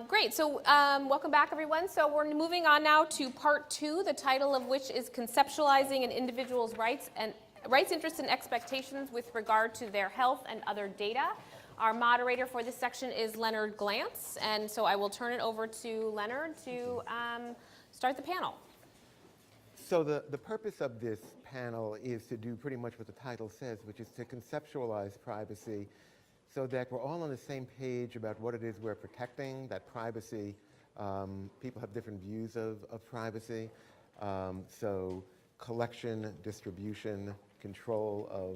Great, so welcome back everyone. So we're moving on now to part 2, the title of which is Conceptualizing an Individual's Rights, Interests, and Expectations with Regard to Their Health and Other Data. Our moderator for this section is Leonard Glantz, and so I will turn it over to Leonard to start the panel. So the purpose of this panel is to do pretty much what the title says, which is to conceptualize privacy so that we're all on the same page about what it is we're protecting, that privacy, people have different views of privacy. So collection, distribution, control of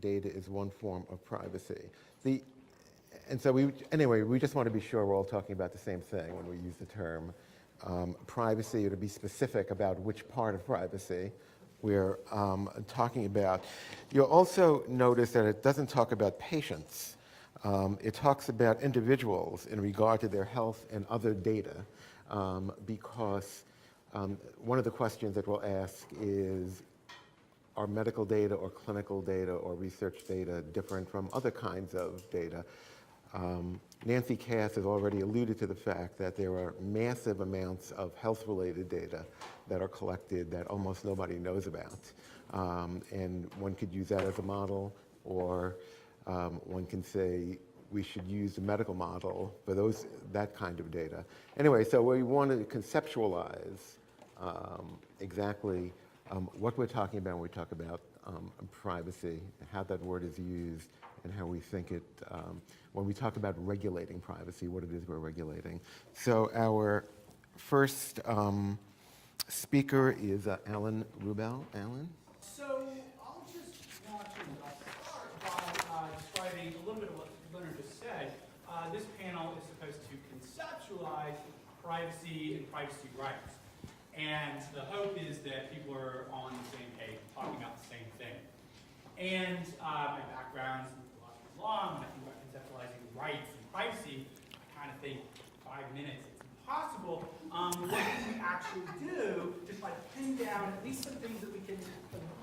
data is one form of privacy. And so we just want to be sure we're all talking about the same thing when we use the term privacy, or to be specific about which part of privacy we're talking about. You'll also notice that it doesn't talk about patients. It talks about individuals in regard to their health and other data, because one of the questions that we'll ask is, are medical data or clinical data or research data different from other kinds of data? Nancy Cass has already alluded to the fact that there are massive amounts of health-related data that are collected that almost nobody knows about. And one could use that as a model, or one can say we should use the medical model for that kind of data. Anyway, so we want to conceptualize exactly what we're talking about when we talk about privacy, how that word is used, and how we think it, when we talk about regulating privacy, what it is we're regulating. So our first speaker is Alan Rubel. Alan? So I'll just want to start by describing a little bit of what Leonard just said. This panel is supposed to conceptualize privacy and privacy rights. And the hope is that people are on the same page, talking about the same thing. And my background is long, when I think about conceptualizing rights and privacy, I kind of think 5 minutes, it's impossible. What can we actually do to try to pin down at least some things that we can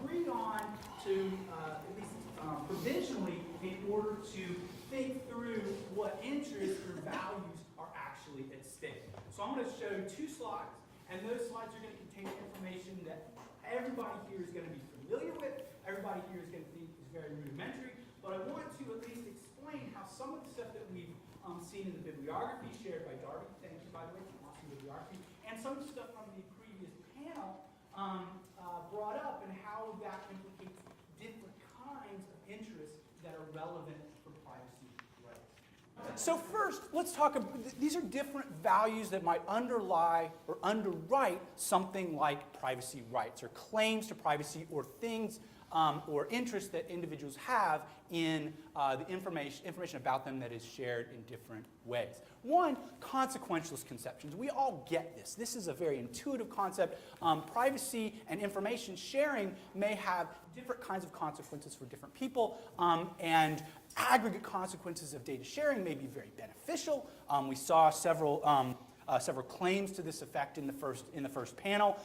agree on to, at least provisionally, in order to think through what interests or values are actually at stake. So I'm going to show 2 slides, and those slides are going to contain information that everybody here is going to be familiar with, everybody here is going to think is very rudimentary, but I want to at least explain how some of the stuff that we've seen in the bibliography shared by Darby, thank you by the way for awesome bibliography, and some of the stuff from the previous panel brought up, and how that implicates different kinds of interests that are relevant for privacy rights. So first, let's talk about, these are different values that might underlie or underwrite something like privacy rights, or claims to privacy, or things or interests that individuals have in the information about them that is shared in different ways. One, consequentialist conceptions. We all get this. This is a very intuitive concept. Privacy and information sharing may have different kinds of consequences for different people, and aggregate consequences of data sharing may be very beneficial. We saw several claims to this effect in the first panel.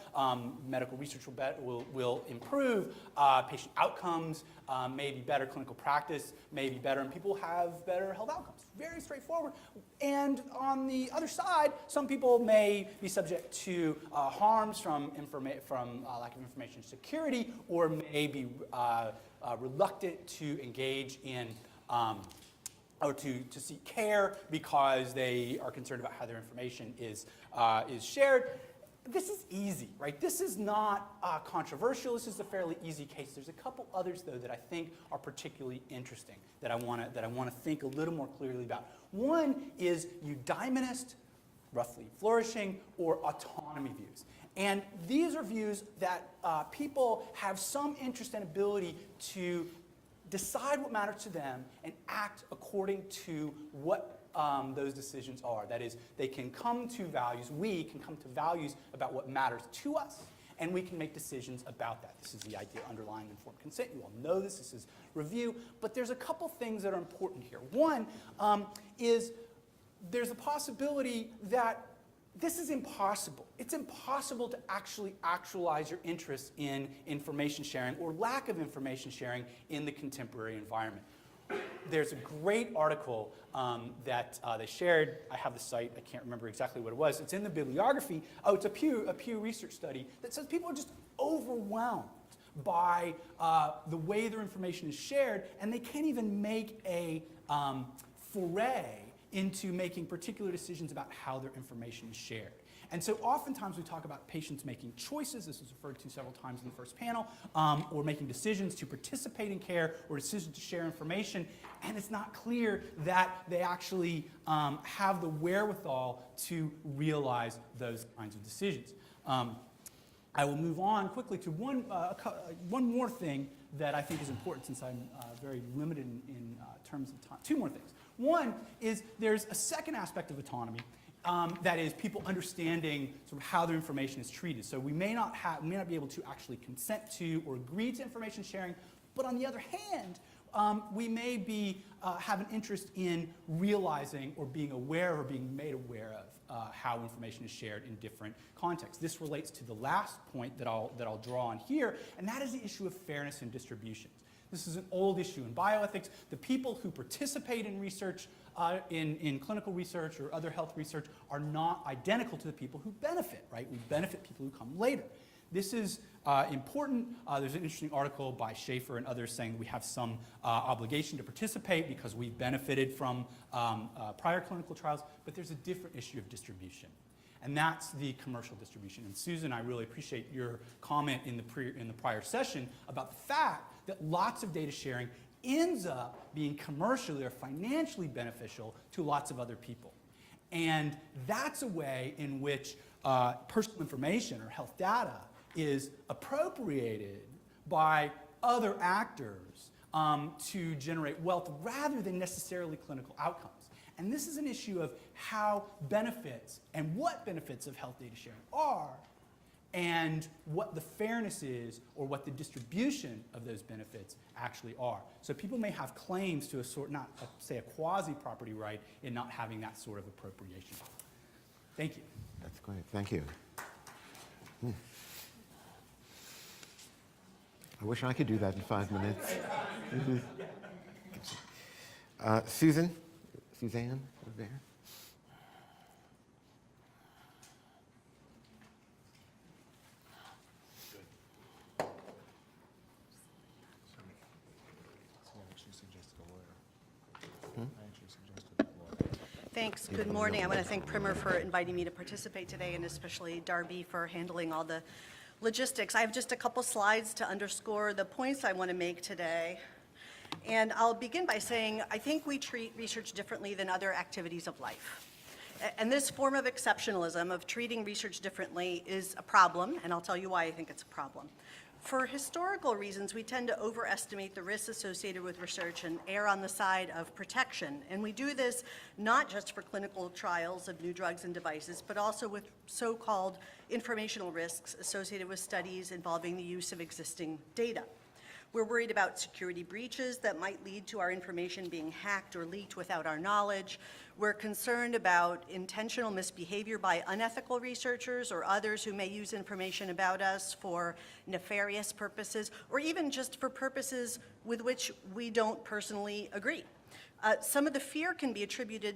Medical research will improve, patient outcomes, maybe better clinical practice, maybe better, and people have better health outcomes. Very straightforward. And on the other side, some people may be subject to harms from lack of information security, or may be reluctant to engage in or to seek care because they are concerned about how their information is shared. This is easy, right? This is not controversial. This is a fairly easy case. There's a couple others, though, that I think are particularly interesting that I want to think a little more clearly about. One is eudaimonist, roughly flourishing, or autonomy views. And these are views that people have some interest and ability to decide what matters to them and act according to what those decisions are. That is, they can come to values, we can come to values about what matters to us, and we can make decisions about that. This is the idea underlying informed consent. You all know this. This is review. But there's a couple things that are important here. One is there's a possibility that this is impossible. It's impossible to actually actualize your interest in information sharing or lack of information sharing in the contemporary environment. there's a great article that they shared. I have the site. I can't remember exactly what it was. It's in the bibliography. Oh, it's a Pew Research study that says people are just overwhelmed by the way their information is shared, and they can't even make a foray into making particular decisions about how their information is shared. And so oftentimes we talk about patients making choices, this was referred to several times in the first panel, or making decisions to participate in care or decisions to share information, and it's not clear that they actually have the wherewithal to realize those kinds of decisions. I will move on quickly to one more thing that I think is important, since I'm very limited in terms of time. Two more things. One is there's a second aspect of autonomy, that is people understanding sort of how their information is treated. So we may not be able to actually consent to or agree to information sharing, but on the other hand, we may have an interest in realizing or being aware or being made aware of how information is shared in different contexts. This relates to the last point that I'll draw on here, and that is the issue of fairness in distributions. This is an old issue in bioethics. The people who participate in research, in clinical research or other health research, are not identical to the people who benefit, right? We benefit people who come later. This is important. There's an interesting article by Schaefer and others saying that we have some obligation to participate because we've benefited from prior clinical trials, but there's a different issue of distribution, and that's the commercial distribution. And Susan, I really appreciate your comment in the prior session about the fact that lots of data sharing ends up being commercially or financially beneficial to lots of other people. And that's a way in which personal information or health data is appropriated by other actors to generate wealth rather than necessarily clinical outcomes. And this is an issue of how benefits and what benefits of health data sharing are, and what the fairness is or what the distribution of those benefits actually are. So people may have claims to say a quasi-property right in not having that sort of appropriation. Thank you. That's great. Thank you. I wish I could do that in 5 minutes. Suzanne over there. Thanks. Good morning. I want to thank Primer for inviting me to participate today, and especially Darby for handling all the logistics. I have just a couple slides to underscore the points I want to make today. And I'll begin by saying I think we treat research differently than other activities of life. And this form of exceptionalism, of treating research differently, is a problem, and I'll tell you why I think it's a problem. For historical reasons, we tend to overestimate the risks associated with research and err on the side of protection. And we do this not just for clinical trials of new drugs and devices, but also with so-called informational risks associated with studies involving the use of existing data. We're worried about security breaches that might lead to our information being hacked or leaked without our knowledge. We're concerned about intentional misbehavior by unethical researchers or others who may use information about us for nefarious purposes, or even just for purposes with which we don't personally agree. Some of the fear can be attributed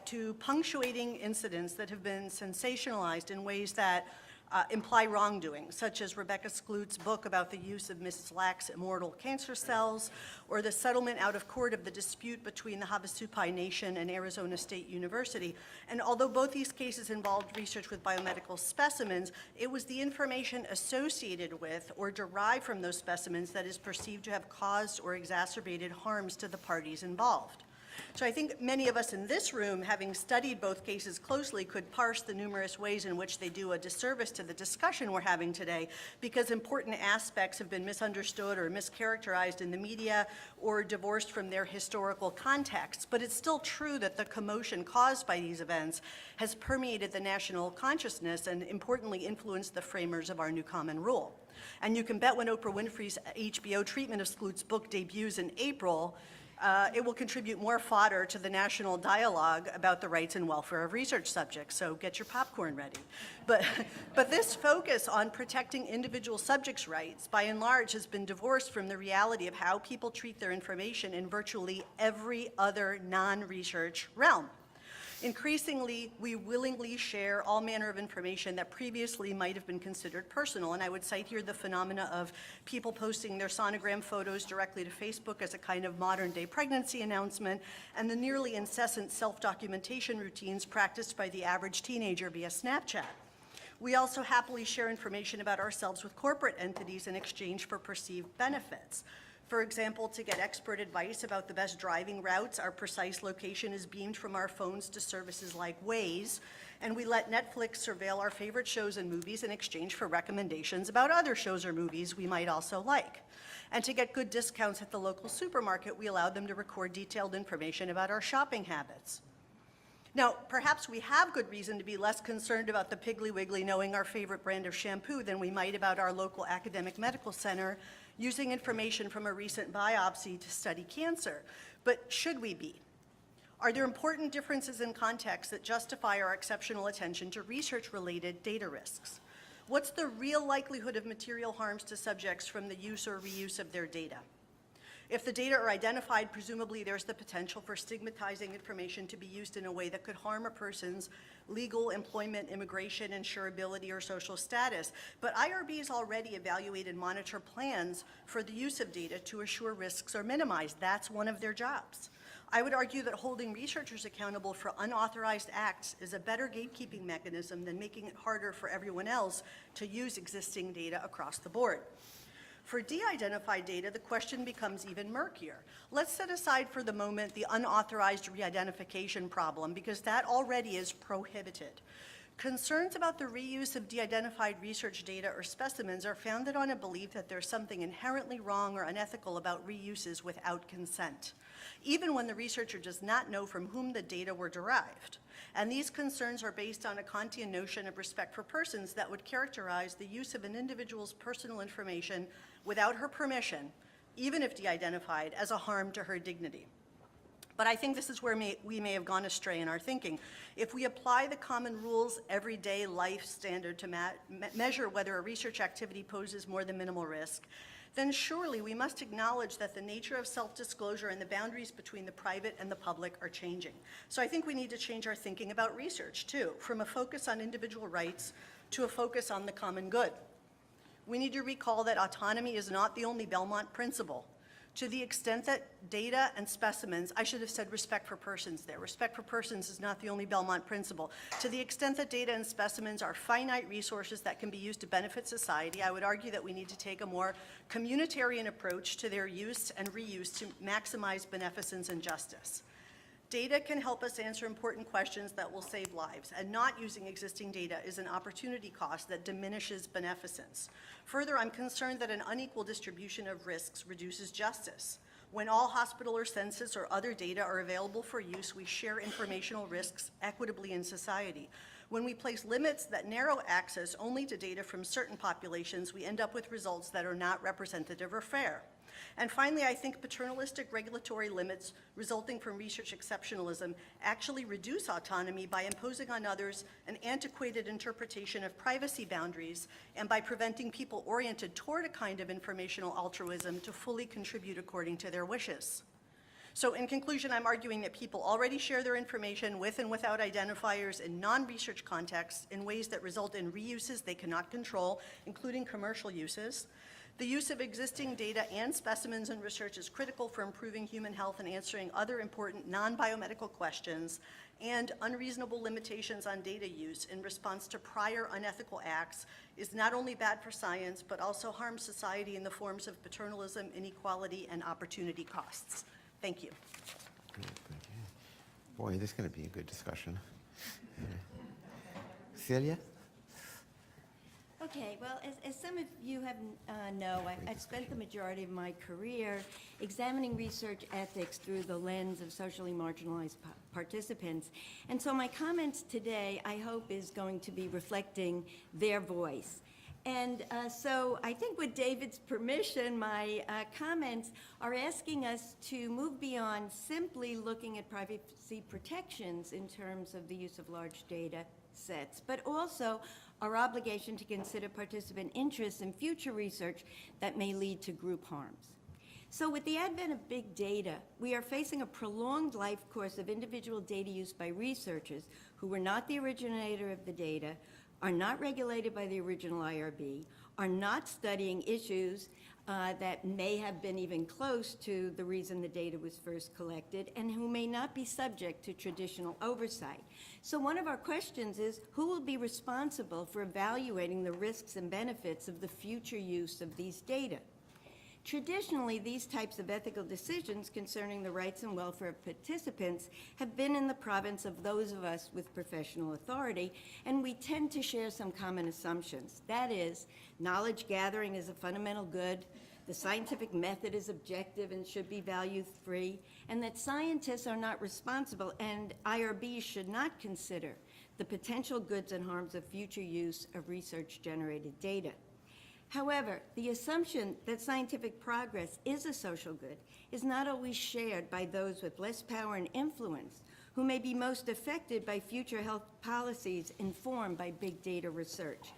to punctuating incidents that have been sensationalized in ways that imply wrongdoing, such as Rebecca Skloot's book about the use of Mrs. Lack's immortal cancer cells, or the settlement out of court of the dispute between the Havasupai Nation and Arizona State University. And although both these cases involved research with biomedical specimens, it was the information associated with or derived from those specimens that is perceived to have caused or exacerbated harms to the parties involved. So I think many of us in this room, having studied both cases closely, could parse the numerous ways in which they do a disservice to the discussion we're having today, because important aspects have been misunderstood or mischaracterized in the media or divorced from their historical context. But it's still true that the commotion caused by these events has permeated the national consciousness and importantly influenced the framers of our new common rule. And you can bet when Oprah Winfrey's HBO treatment of Skloot's book debuts in April, It will contribute more fodder to the national dialogue about the rights and welfare of research subjects, so get your popcorn ready. But this focus on protecting individual subjects' rights, by and large, has been divorced from the reality of how people treat their information in virtually every other non-research realm. Increasingly, we willingly share all manner of information that previously might have been considered personal, and I would cite here the phenomena of people posting their sonogram photos directly to Facebook as a kind of modern-day pregnancy announcement, and the nearly incessant self-documentation routines practiced by the average teenager via Snapchat. We also happily share information about ourselves with corporate entities in exchange for perceived benefits. For example, to get expert advice about the best driving routes, our precise location is beamed from our phones to services like Waze, and we let Netflix surveil our favorite shows and movies in exchange for recommendations about other shows or movies we might also like. And to get good discounts at the local supermarket, we allow them to record detailed information about our shopping habits. Now, perhaps we have good reason to be less concerned about the Piggly Wiggly knowing our favorite brand of shampoo than we might about our local academic medical center using information from a recent biopsy to study cancer. But should we be? Are there important differences in context that justify our exceptional attention to research-related data risks? What's the real likelihood of material harms to subjects from the use or reuse of their data? If the data are identified, presumably there's the potential for stigmatizing information to be used in a way that could harm a person's legal, employment, immigration, insurability, or social status. But IRBs already evaluate and monitor plans for the use of data to assure risks are minimized. That's one of their jobs. I would argue that holding researchers accountable for unauthorized acts is a better gatekeeping mechanism than making it harder for everyone else to use existing data across the board. For de-identified data, the question becomes even murkier. Let's set aside for the moment the unauthorized re-identification problem, because that already is prohibited. Concerns about the reuse of de-identified research data or specimens are founded on a belief that there's something inherently wrong or unethical about reuses without consent, even when the researcher does not know from whom the data were derived. And these concerns are based on a Kantian notion of respect for persons that would characterize the use of an individual's personal information without her permission, even if de-identified, as a harm to her dignity. But I think this is where we may have gone astray in our thinking. If we apply the common rules, everyday life standard to measure whether a research activity poses more than minimal risk, then surely we must acknowledge that the nature of self-disclosure and the boundaries between the private and the public are changing. So I think we need to change our thinking about research too, from a focus on individual rights to a focus on the common good. We need to recall that autonomy is not the only Belmont principle. To the extent that data and specimens, I should have said respect for persons there. Respect for persons is not the only Belmont principle. To the extent that data and specimens are finite resources that can be used to benefit society, I would argue that we need to take a more communitarian approach to their use and reuse to maximize beneficence and justice. Data can help us answer important questions that will save lives, and not using existing data is an opportunity cost that diminishes beneficence. Further, I'm concerned that an unequal distribution of risks reduces justice. When all hospital or census or other data are available for use, we share informational risks equitably in society. When we place limits that narrow access only to data from certain populations, we end up with results that are not representative or fair. And finally, I think paternalistic regulatory limits resulting from research exceptionalism actually reduce autonomy by imposing on others an antiquated interpretation of privacy boundaries and by preventing people oriented toward a kind of informational altruism to fully contribute according to their wishes. So in conclusion, I'm arguing that people already share their information with and without identifiers in non-research contexts in ways that result in reuses they cannot control, including commercial uses. The use of existing data and specimens in research is critical for improving human health and answering other important non-biomedical questions, and unreasonable limitations on data use in response to prior unethical acts is not only bad for science, but also harms society in the forms of paternalism, inequality, and opportunity costs. Thank you. Thank you. Boy, this is going to be a good discussion. Celia? Okay, well, as some of you know, I've spent the majority of my career examining research ethics through the lens of socially marginalized participants. And so my comments today, I hope, is going to be reflecting their voice. And so I think with David's permission, my comments are asking us to move beyond simply looking at privacy protections in terms of the use of large data sets, but also our obligation to consider participant interests in future research that may lead to group harms. So with the advent of big data, we are facing a prolonged life course of individual data use by researchers who were not the originator of the data, are not regulated by the original IRB, are not studying issues that may have been even close to the reason the data was first collected, and who may not be subject to traditional oversight. So one of our questions is, who will be responsible for evaluating the risks and benefits of the future use of these data? Traditionally, these types of ethical decisions concerning the rights and welfare of participants have been in the province of those of us with professional authority, and we tend to share some common assumptions. That is, knowledge gathering is a fundamental good, the scientific method is objective and should be value-free, and that scientists are not responsible and IRBs should not consider the potential goods and harms of future use of research-generated data. However, the assumption that scientific progress is a social good is not always shared by those with less power and influence, who may be most affected by future health policies informed by big data research.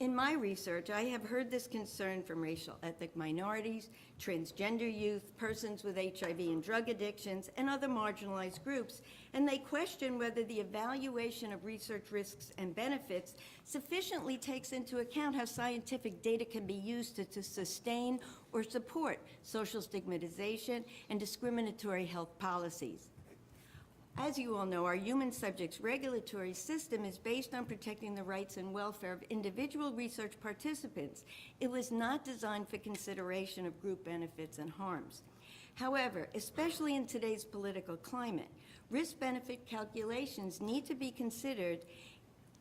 In my research, I have heard this concern from racial ethnic minorities, transgender youth, persons with HIV and drug addictions, and other marginalized groups, and they question whether the evaluation of research risks and benefits sufficiently takes into account how scientific data can be used to sustain or support social stigmatization and discriminatory health policies. As you all know, our human subjects regulatory system is based on protecting the rights and welfare of individual research participants. It was not designed for consideration of group benefits and harms. However, especially in today's political climate, risk-benefit calculations need to consider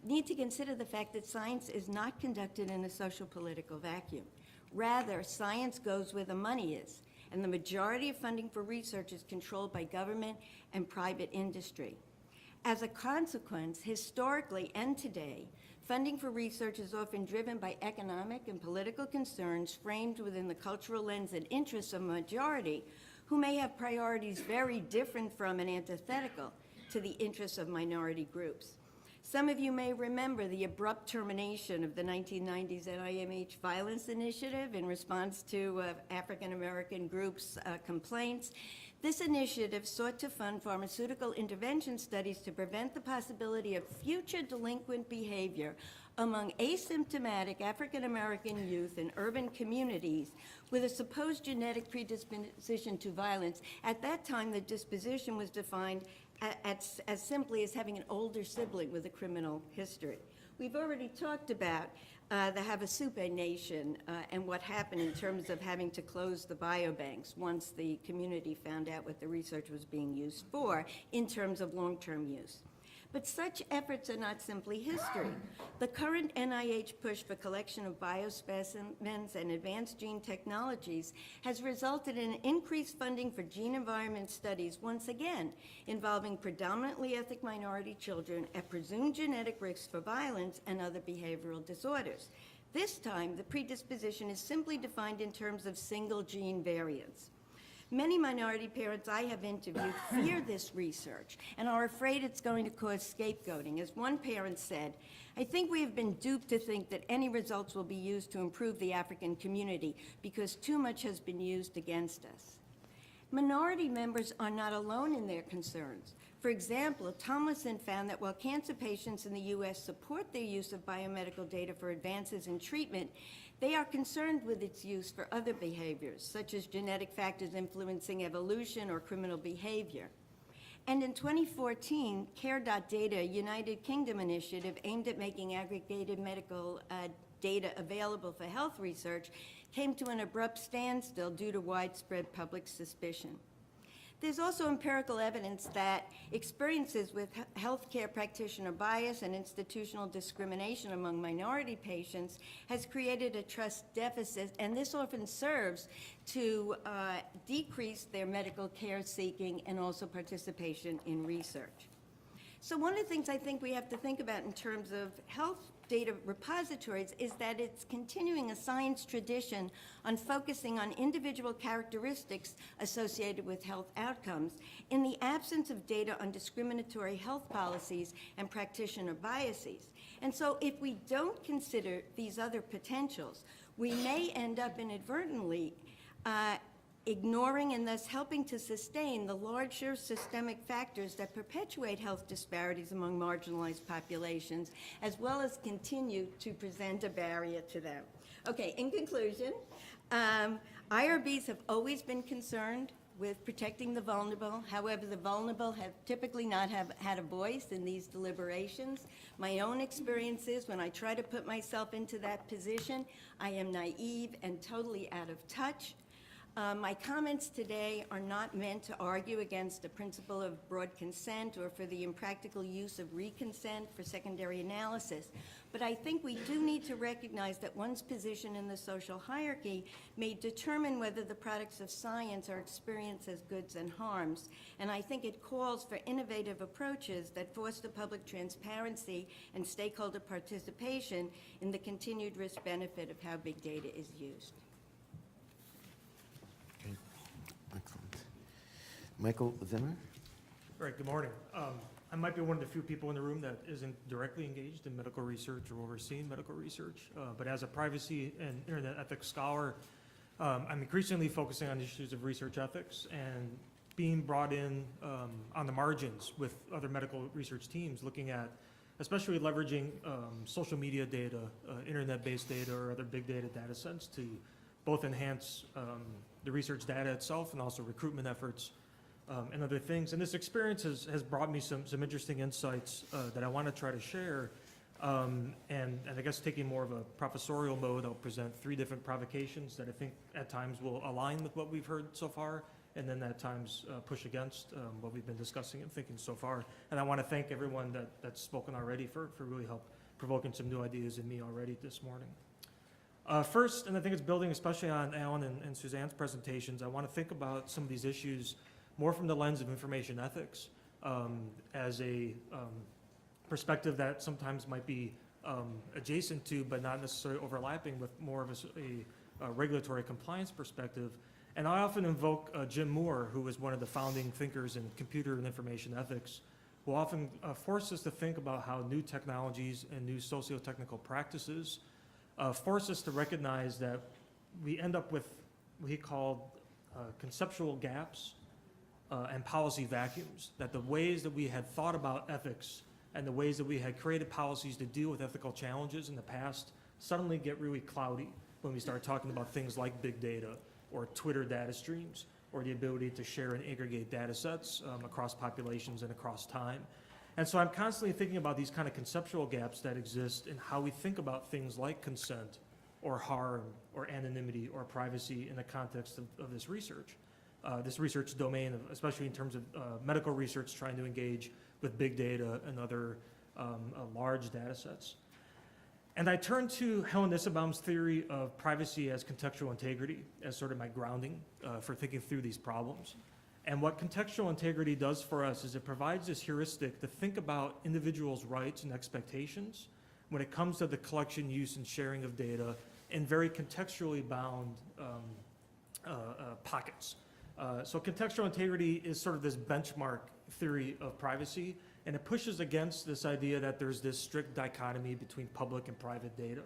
the fact that science is not conducted in a social political vacuum. Rather, science goes where the money is, and the majority of funding for research is controlled by government and private industry. As a consequence, historically and today, funding for research is often driven by economic and political concerns framed within the cultural lens and interests of a majority who may have priorities very different from and antithetical to the interests of minority groups. Some of you may remember the abrupt termination of the 1990s NIMH violence initiative in response to African American groups' complaints. This initiative sought to fund pharmaceutical intervention studies to prevent the possibility of future delinquent behavior among asymptomatic African American youth in urban communities with a supposed genetic predisposition to violence. At that time, the disposition was defined as simply as having an older sibling with a criminal history. We've already talked about the Havasupai Nation and what happened in terms of having to close the biobanks once the community found out what the research was being used for in terms of long-term use. But such efforts are not simply history. The current NIH push for collection of biospecimens and advanced gene technologies has resulted in increased funding for gene environment studies, once again, involving predominantly ethnic minority children at presumed genetic risks for violence and other behavioral disorders. This time, the predisposition is simply defined in terms of single gene variants. Many minority parents I have interviewed fear this research and are afraid it's going to cause scapegoating. As one parent said, "I think we have been duped to think that any results will be used to improve the African community because too much has been used against us." Minority members are not alone in their concerns. For example, Tomlinson found that while cancer patients in the U.S. support their use of biomedical data for advances in treatment, they are concerned with its use for other behaviors, such as genetic factors influencing evolution or criminal behavior. And in 2014, Care.Data, a United Kingdom initiative aimed at making aggregated medical data available for health research, came to an abrupt standstill due to widespread public suspicion. There's also empirical evidence that experiences with healthcare practitioner bias and institutional discrimination among minority patients has created a trust deficit, and this often serves to decrease their medical care seeking and also participation in research. So one of the things I think we have to think about in terms of health data repositories is that it's continuing a science tradition on focusing on individual characteristics associated with health outcomes in the absence of data on discriminatory health policies and practitioner biases. And so if we don't consider these other potentials, we may end up inadvertently ignoring and thus helping to sustain the larger systemic factors that perpetuate health disparities among marginalized populations, as well as continue to present a barrier to them. Okay, in conclusion, IRBs have always been concerned with protecting the vulnerable. However, the vulnerable have typically not had a voice in these deliberations. My own experience is when I try to put myself into that position, I am naive and totally out of touch. My comments today are not meant to argue against the principle of broad consent or for the impractical use of reconsent for secondary analysis, but I think we do need to recognize that one's position in the social hierarchy may determine whether the products of science are experienced as goods and harms, and I think it calls for innovative approaches that foster public transparency and stakeholder participation in the continued risk-benefit of how big data is used. Excellent. Michael Zimmer? All right, good morning. I might be one of the few people in the room that isn't directly engaged in medical research or overseeing medical research, but as a privacy and internet ethics scholar, I'm increasingly focusing on issues of research ethics and being brought in on the margins with other medical research teams looking at especially leveraging social media data, internet-based data, or other big data sets to both enhance the research data itself and also recruitment efforts and other things. And this experience has brought me some interesting insights that I want to try to share. And I guess taking more of a professorial mode, I'll present 3 different provocations that I think at times will align with what we've heard so far, and then at times push against what we've been discussing and thinking so far. And I want to thank everyone that's spoken already for really provoking some new ideas in me already this morning. First, and I think it's building especially on Alan and Suzanne's presentations, I want to think about some of these issues more from the lens of information ethics as a perspective that sometimes might be adjacent to, but not necessarily overlapping with more of a regulatory compliance perspective. And I often invoke Jim Moore, who was one of the founding thinkers in computer and information ethics, who often force us to think about how new technologies and new socio-technical practices force us to recognize that we end up with what he called conceptual gaps and policy vacuums, that the ways that we had thought about ethics and the ways that we had created policies to deal with ethical challenges in the past suddenly get really cloudy when we start talking about things like big data or Twitter data streams or the ability to share and aggregate data sets across populations and across time. And so I'm constantly thinking about these kind of conceptual gaps that exist in how we think about things like consent or harm or anonymity or privacy in the context of this research domain, especially in terms of medical research trying to engage with big data and other large data sets. And I turn to Helen Nissenbaum's theory of privacy as contextual integrity as sort of my grounding for thinking through these problems. And what contextual integrity does for us is it provides this heuristic to think about individuals' rights and expectations when it comes to the collection, use, and sharing of data in very contextually bound pockets. So contextual integrity is sort of this benchmark theory of privacy, and it pushes against this idea that there's this strict dichotomy between public and private data.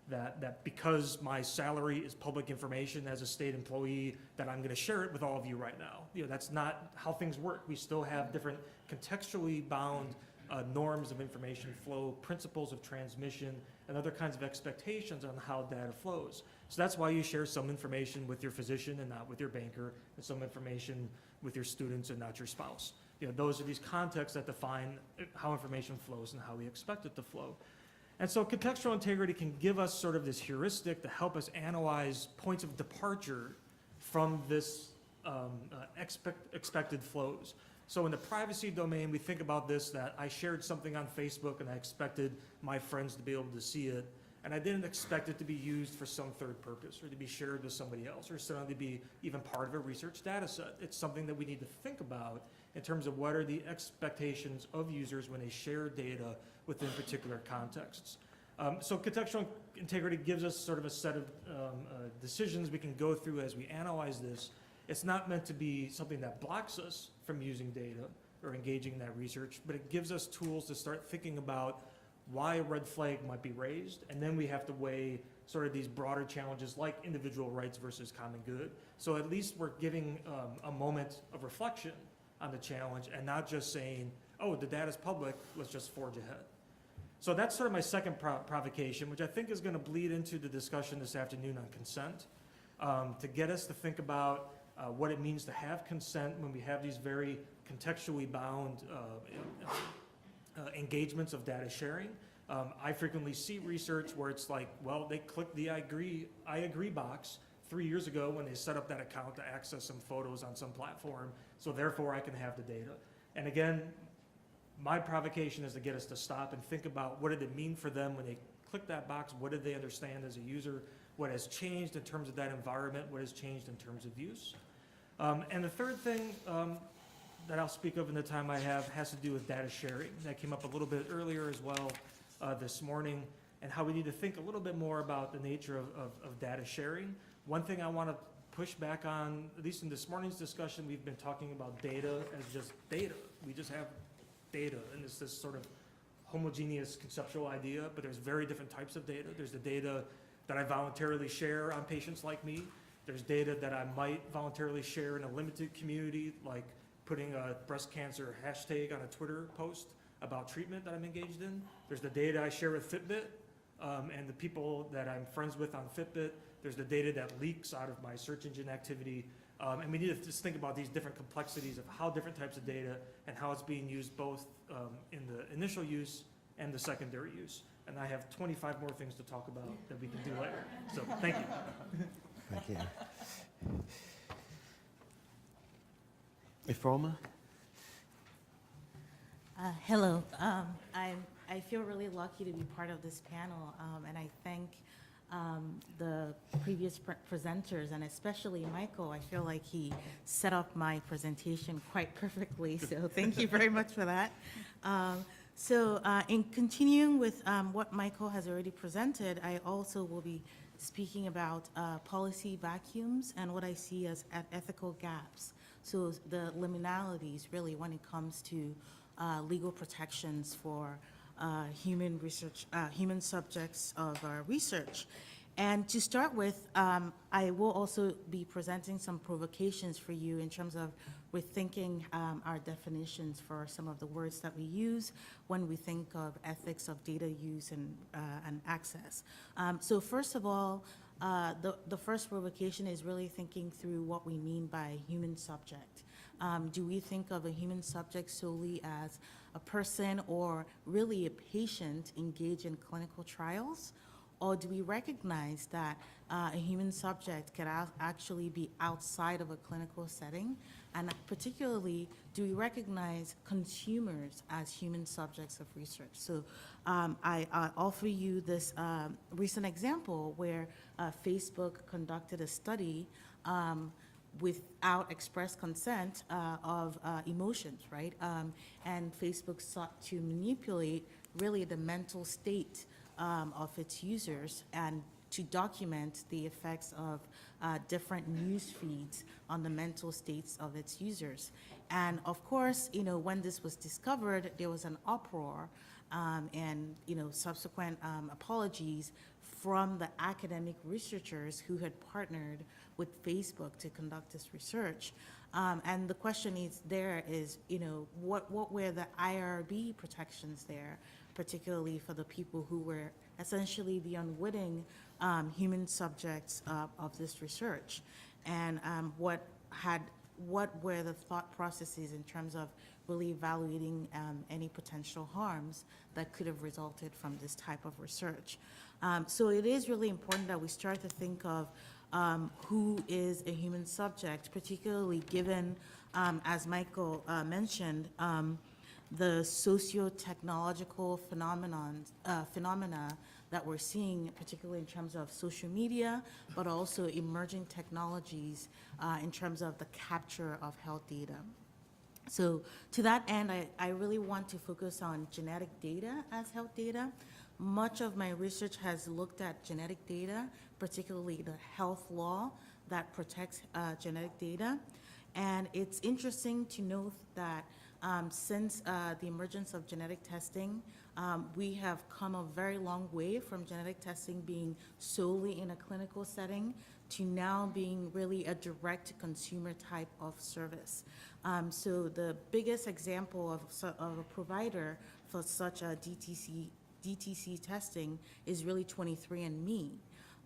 That because my salary is public information as a state employee, that I'm going to share it with all of you right now. That's not how things work. We still have different contextually bound norms of information flow, principles of transmission, and other kinds of expectations on how data flows. So that's why you share some information with your physician and not with your banker, and some information with your students and not your spouse. Those are these contexts that define how information flows and how we expect it to flow. And so contextual integrity can give us sort of this heuristic to help us analyze points of departure from this expected flows. So in the privacy domain, we think about this, that I shared something on Facebook and I expected my friends to be able to see it, and I didn't expect it to be used for some third purpose or to be shared with somebody else or suddenly be even part of a research data set. It's something that we need to think about in terms of what are the expectations of users when they share data within particular contexts. So contextual integrity gives us sort of a set of decisions we can go through as we analyze this. It's not meant to be something that blocks us from using data or engaging in that research, but it gives us tools to start thinking about why a red flag might be raised, and then we have to weigh sort of these broader challenges like individual rights versus common good. So at least we're giving a moment of reflection on the challenge and not just saying, oh, the data's public, let's just forge ahead. So that's sort of my second provocation, which I think is going to bleed into the discussion this afternoon on consent, to get us to think about what it means to have consent when we have these very contextually bound engagements of data sharing. I frequently see research where it's like, well, they clicked the I agree box 3 years ago when they set up that account to access some photos on some platform, so therefore I can have the data. And again, my provocation is to get us to stop and think about what did it mean for them when they clicked that box, what did they understand as a user, what has changed in terms of that environment, what has changed in terms of use. And the third thing that I'll speak of in the time I have has to do with data sharing. That came up a little bit earlier as well this morning, and how we need to think a little bit more about the nature of data sharing. One thing I want to push back on, at least in this morning's discussion, we've been talking about data as just data. We just have data, and it's this sort of homogeneous conceptual idea, but there's very different types of data. There's the data that I voluntarily share on patients like me. There's data that I might voluntarily share in a limited community, like putting a breast cancer hashtag on a Twitter post about treatment that I'm engaged in. There's the data I share with Fitbit and the people that I'm friends with on Fitbit. There's the data that leaks out of my search engine activity. And we need to just think about these different complexities of how different types of data and how it's being used both in the initial use and the secondary use. And I have 25 more things to talk about that we can do later. So thank you. Thank you. Ifroma? Hello. I feel really lucky to be part of this panel, and I thank the previous presenters, and especially Michael. I feel like he set up my presentation quite perfectly, so thank you very much for that. In continuing with what Michael has already presented, I also will be speaking about policy vacuums and what I see as ethical gaps. So the liminalities, really, when it comes to legal protections for human research, human subjects of research. And to start with, I will also be presenting some provocations for you in terms of rethinking our definitions for some of the words that we use when we think of ethics of data use and access. So first of all, the first provocation is really thinking through what we mean by human subject. Do we think of a human subject solely as a person or really a patient engaged in clinical trials? Or do we recognize that a human subject can actually be outside of a clinical setting? And particularly, do we recognize consumers as human subjects of research? So I offer you this recent example where Facebook conducted a study without express consent of emotions, right? And Facebook sought to manipulate really the mental state of its users and to document the effects of different news feeds on the mental states of its users. And of course, when this was discovered, there was an uproar and subsequent apologies from the academic researchers who had partnered with Facebook to conduct this research. And the question is, what were the IRB protections there, particularly for the people who were essentially the unwitting human subjects of this research? And what were the thought processes in terms of really evaluating any potential harms that could have resulted from this type of research? So it is really important that we start to think of who is a human subject, particularly given, as Michael mentioned, the socio-technological phenomena that we're seeing, particularly in terms of social media, but also emerging technologies in terms of the capture of health data. So to that end, I really want to focus on genetic data as health data. Much of my research has looked at genetic data, particularly the health law that protects genetic data. And it's interesting to note that since the emergence of genetic testing, we have come a very long way from genetic testing being solely in a clinical setting to now being really a direct consumer type of service. So the biggest example of a provider for such a DTC testing is really 23andMe.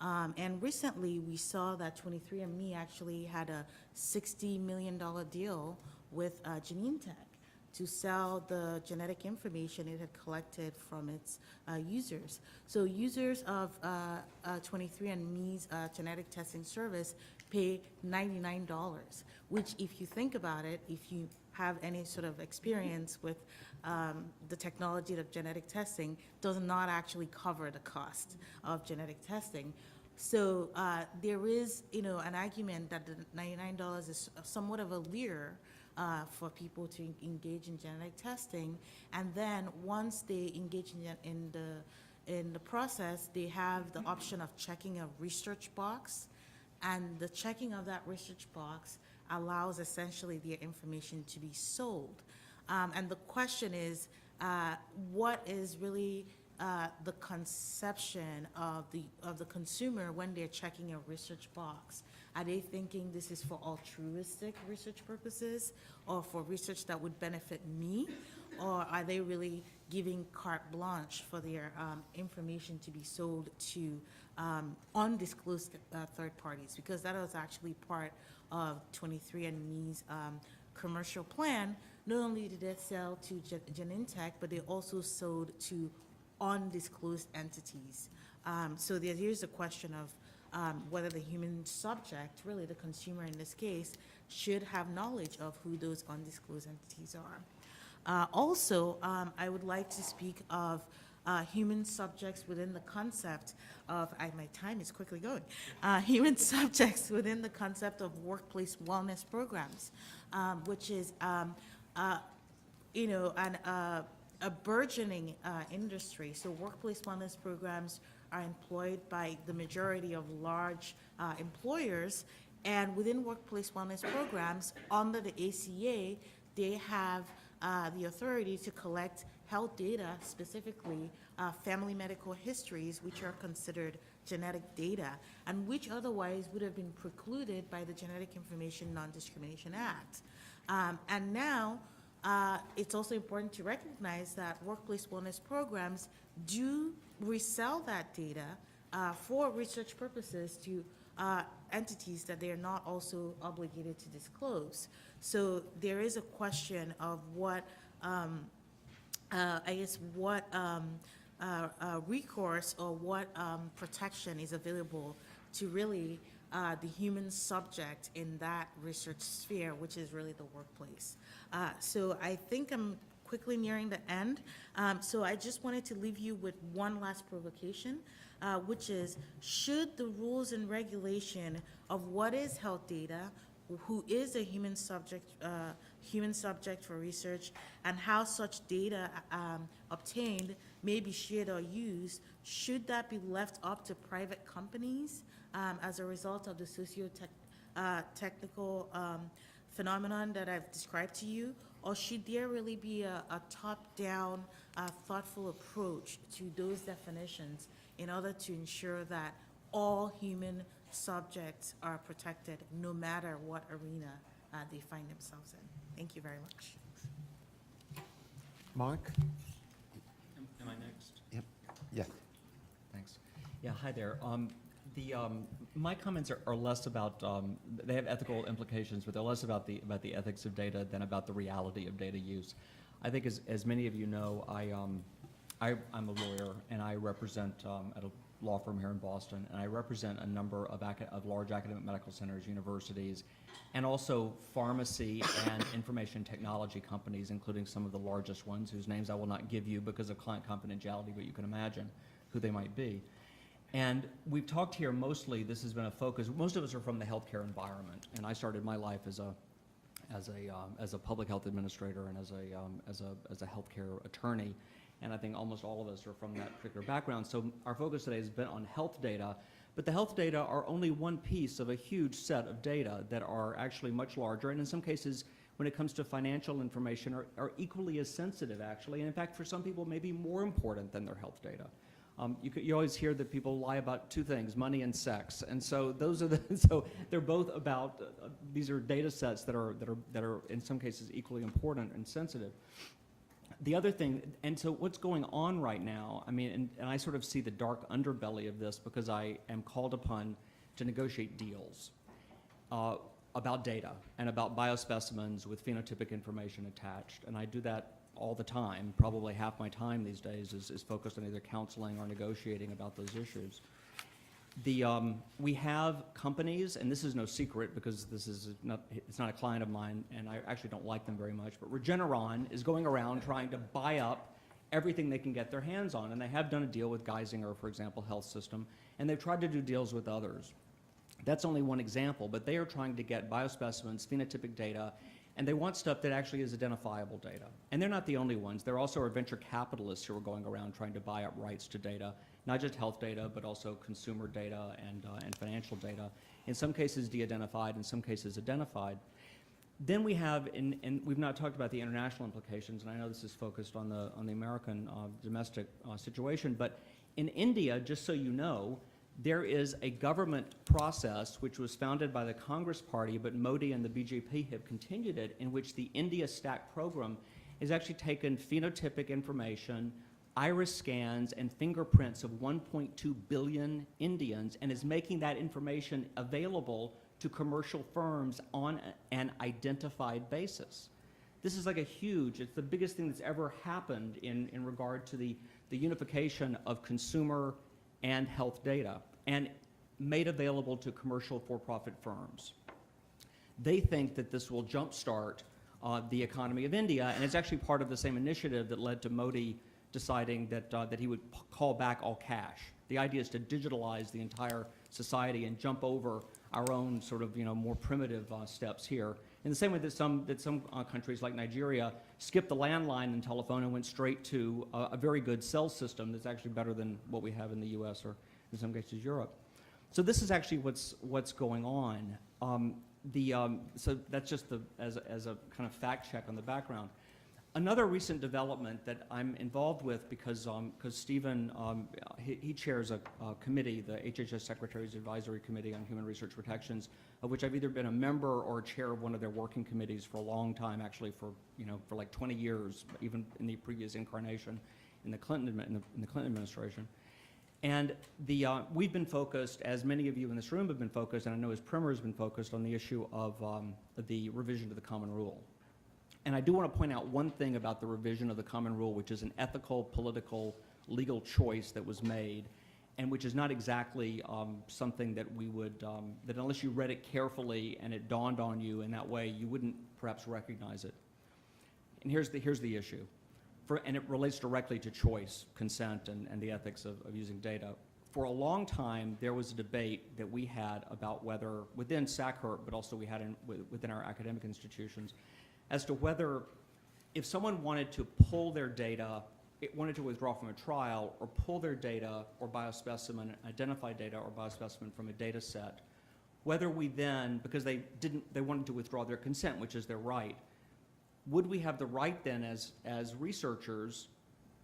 And recently we saw that 23andMe actually had a $60 million deal with Genentech to sell the genetic information it had collected from its users. So users of 23andMe's genetic testing service pay $99, which if you think about it, if you have any sort of experience with the technology of genetic testing, does not actually cover the cost of genetic testing. So there is, an argument that the $99 is somewhat of a lure for people to engage in genetic testing, and then once they engage in the process, they have the option of checking a research box, and the checking of that research box allows essentially their information to be sold. And the question is, what is really the conception of the consumer when they're checking a research box? Are they thinking this is for altruistic research purposes or for research that would benefit me? Or are they really giving carte blanche for their information to be sold to undisclosed third parties? Because that was actually part of 23andMe's commercial plan. Not only did they sell to Genentech, but they also sold to undisclosed entities. So here's the question of whether the human subject, really the consumer in this case, should have knowledge of who those undisclosed entities are. Also, I would like to speak of human subjects within the concept of, my time is quickly going, human subjects within the concept of workplace wellness programs, which is, a burgeoning industry. So workplace wellness programs are employed by the majority of large employers, and within workplace wellness programs, under the ACA, they have the authority to collect health data, specifically family medical histories, which are considered genetic data, and which otherwise would have been precluded by the Genetic Information Non-Discrimination Act. And now, it's also important to recognize that workplace wellness programs do resell that data for research purposes to entities that they are not also obligated to disclose. So there is a question of what, recourse or what protection is available to really the human subject in that research sphere, which is really the workplace. So I think I'm quickly nearing the end. So I just wanted to leave you with one last provocation, which is, should the rules and regulation of what is health data, who is a human subject for research, and how such data obtained may be shared or used, should that be left up to private companies as a result of the socio-technical phenomenon that I've described to you, or should there really be a top-down, thoughtful approach to those definitions in order to ensure that all human subjects are protected, no matter what arena they find themselves in? Thank you very much. Mark? Am I next? Yep. Yes. Thanks. Yeah, hi there. My comments are less about, they have ethical implications, but they're less about the ethics of data than about the reality of data use. I think as many of you know, I'm a lawyer, and I represent at a law firm here in Boston, and I represent a number of large academic medical centers, universities, and also pharmacy and information technology companies, including some of the largest ones, whose names I will not give you because of client confidentiality, but you can imagine who they might be. And we've talked here mostly, this has been a focus, most of us are from the healthcare environment, and I started my life as as a public health administrator and as a healthcare attorney, and I think almost all of us are from that particular background. So our focus today has been on health data, but the health data are only one piece of a huge set of data that are actually much larger, and in some cases, when it comes to financial information, are equally as sensitive, actually, and in fact, for some people, maybe more important than their health data. You always hear that people lie about two things, money and sex, and so those are so they're both about these are data sets that are in some cases equally important and sensitive. The other thing, and so what's going on right now, I mean, and I sort of see the dark underbelly of this because I am called upon to negotiate deals about data and about biospecimens with phenotypic information attached, and I do that all the time. Probably half my time these days is focused on either counseling or negotiating about those issues. We have companies, and this is no secret because it's not a client of mine, and I actually don't like them very much, but Regeneron is going around trying to buy up everything they can get their hands on, and they have done a deal with Geisinger, for example, health system, and they've tried to do deals with others. That's only one example, but they are trying to get biospecimens, phenotypic data, and they want stuff that actually is identifiable data. And they're not the only ones. There also are venture capitalists who are going around trying to buy up rights to data, not just health data, but also consumer data and financial data. In some cases de-identified, in some cases identified. Then we have, and we've not talked about the international implications, and I know this is focused on the American domestic situation, but in India, just so you know, there is a government process which was founded by the Congress Party, but Modi and the BJP have continued it, in which the India Stack program has actually taken phenotypic information, iris scans, and fingerprints of 1.2 billion Indians and is making that information available to commercial firms on an identified basis. This is like it's the biggest thing that's ever happened in regard to the unification of consumer and health data, and made available to commercial for-profit firms. They think that this will jumpstart the economy of India, and it's actually part of the same initiative that led to Modi deciding that he would call back all cash. The idea is to digitalize the entire society and jump over our own sort of more primitive steps here. In the same way that some countries like Nigeria skipped the landline and telephone and went straight to a very good cell system that's actually better than what we have in the U.S. or in some cases Europe. So this is actually what's going on. So that's just as a kind of fact check on the background. Another recent development that I'm involved with because Stephen, he chairs a committee, the HHS Secretary's Advisory Committee on Human Research Protections, of which I've either been a member or chair of one of their working committees for a long time, actually for like 20 years, even in the previous incarnation in the Clinton administration. And we've been focused, as many of you in this room have been focused, and I know as Primer has been focused on the issue of the revision to the Common Rule. And I do want to point out one thing about the revision of the Common Rule, which is an ethical, political, legal choice that was made, and which is not exactly something that we would, that unless you read it carefully and it dawned on you in that way, you wouldn't perhaps recognize it. And here's the issue, and it relates directly to choice, consent, and the ethics of using data. For a long time, there was a debate that we had about whether, within SACHERT, but also we had within our academic institutions, as to whether if someone wanted to pull their data, wanted to withdraw from a trial or pull their data or biospecimen, identify data or biospecimen from a data set, whether we then, because they wanted to withdraw their consent, which is their right, would we have the right then as researchers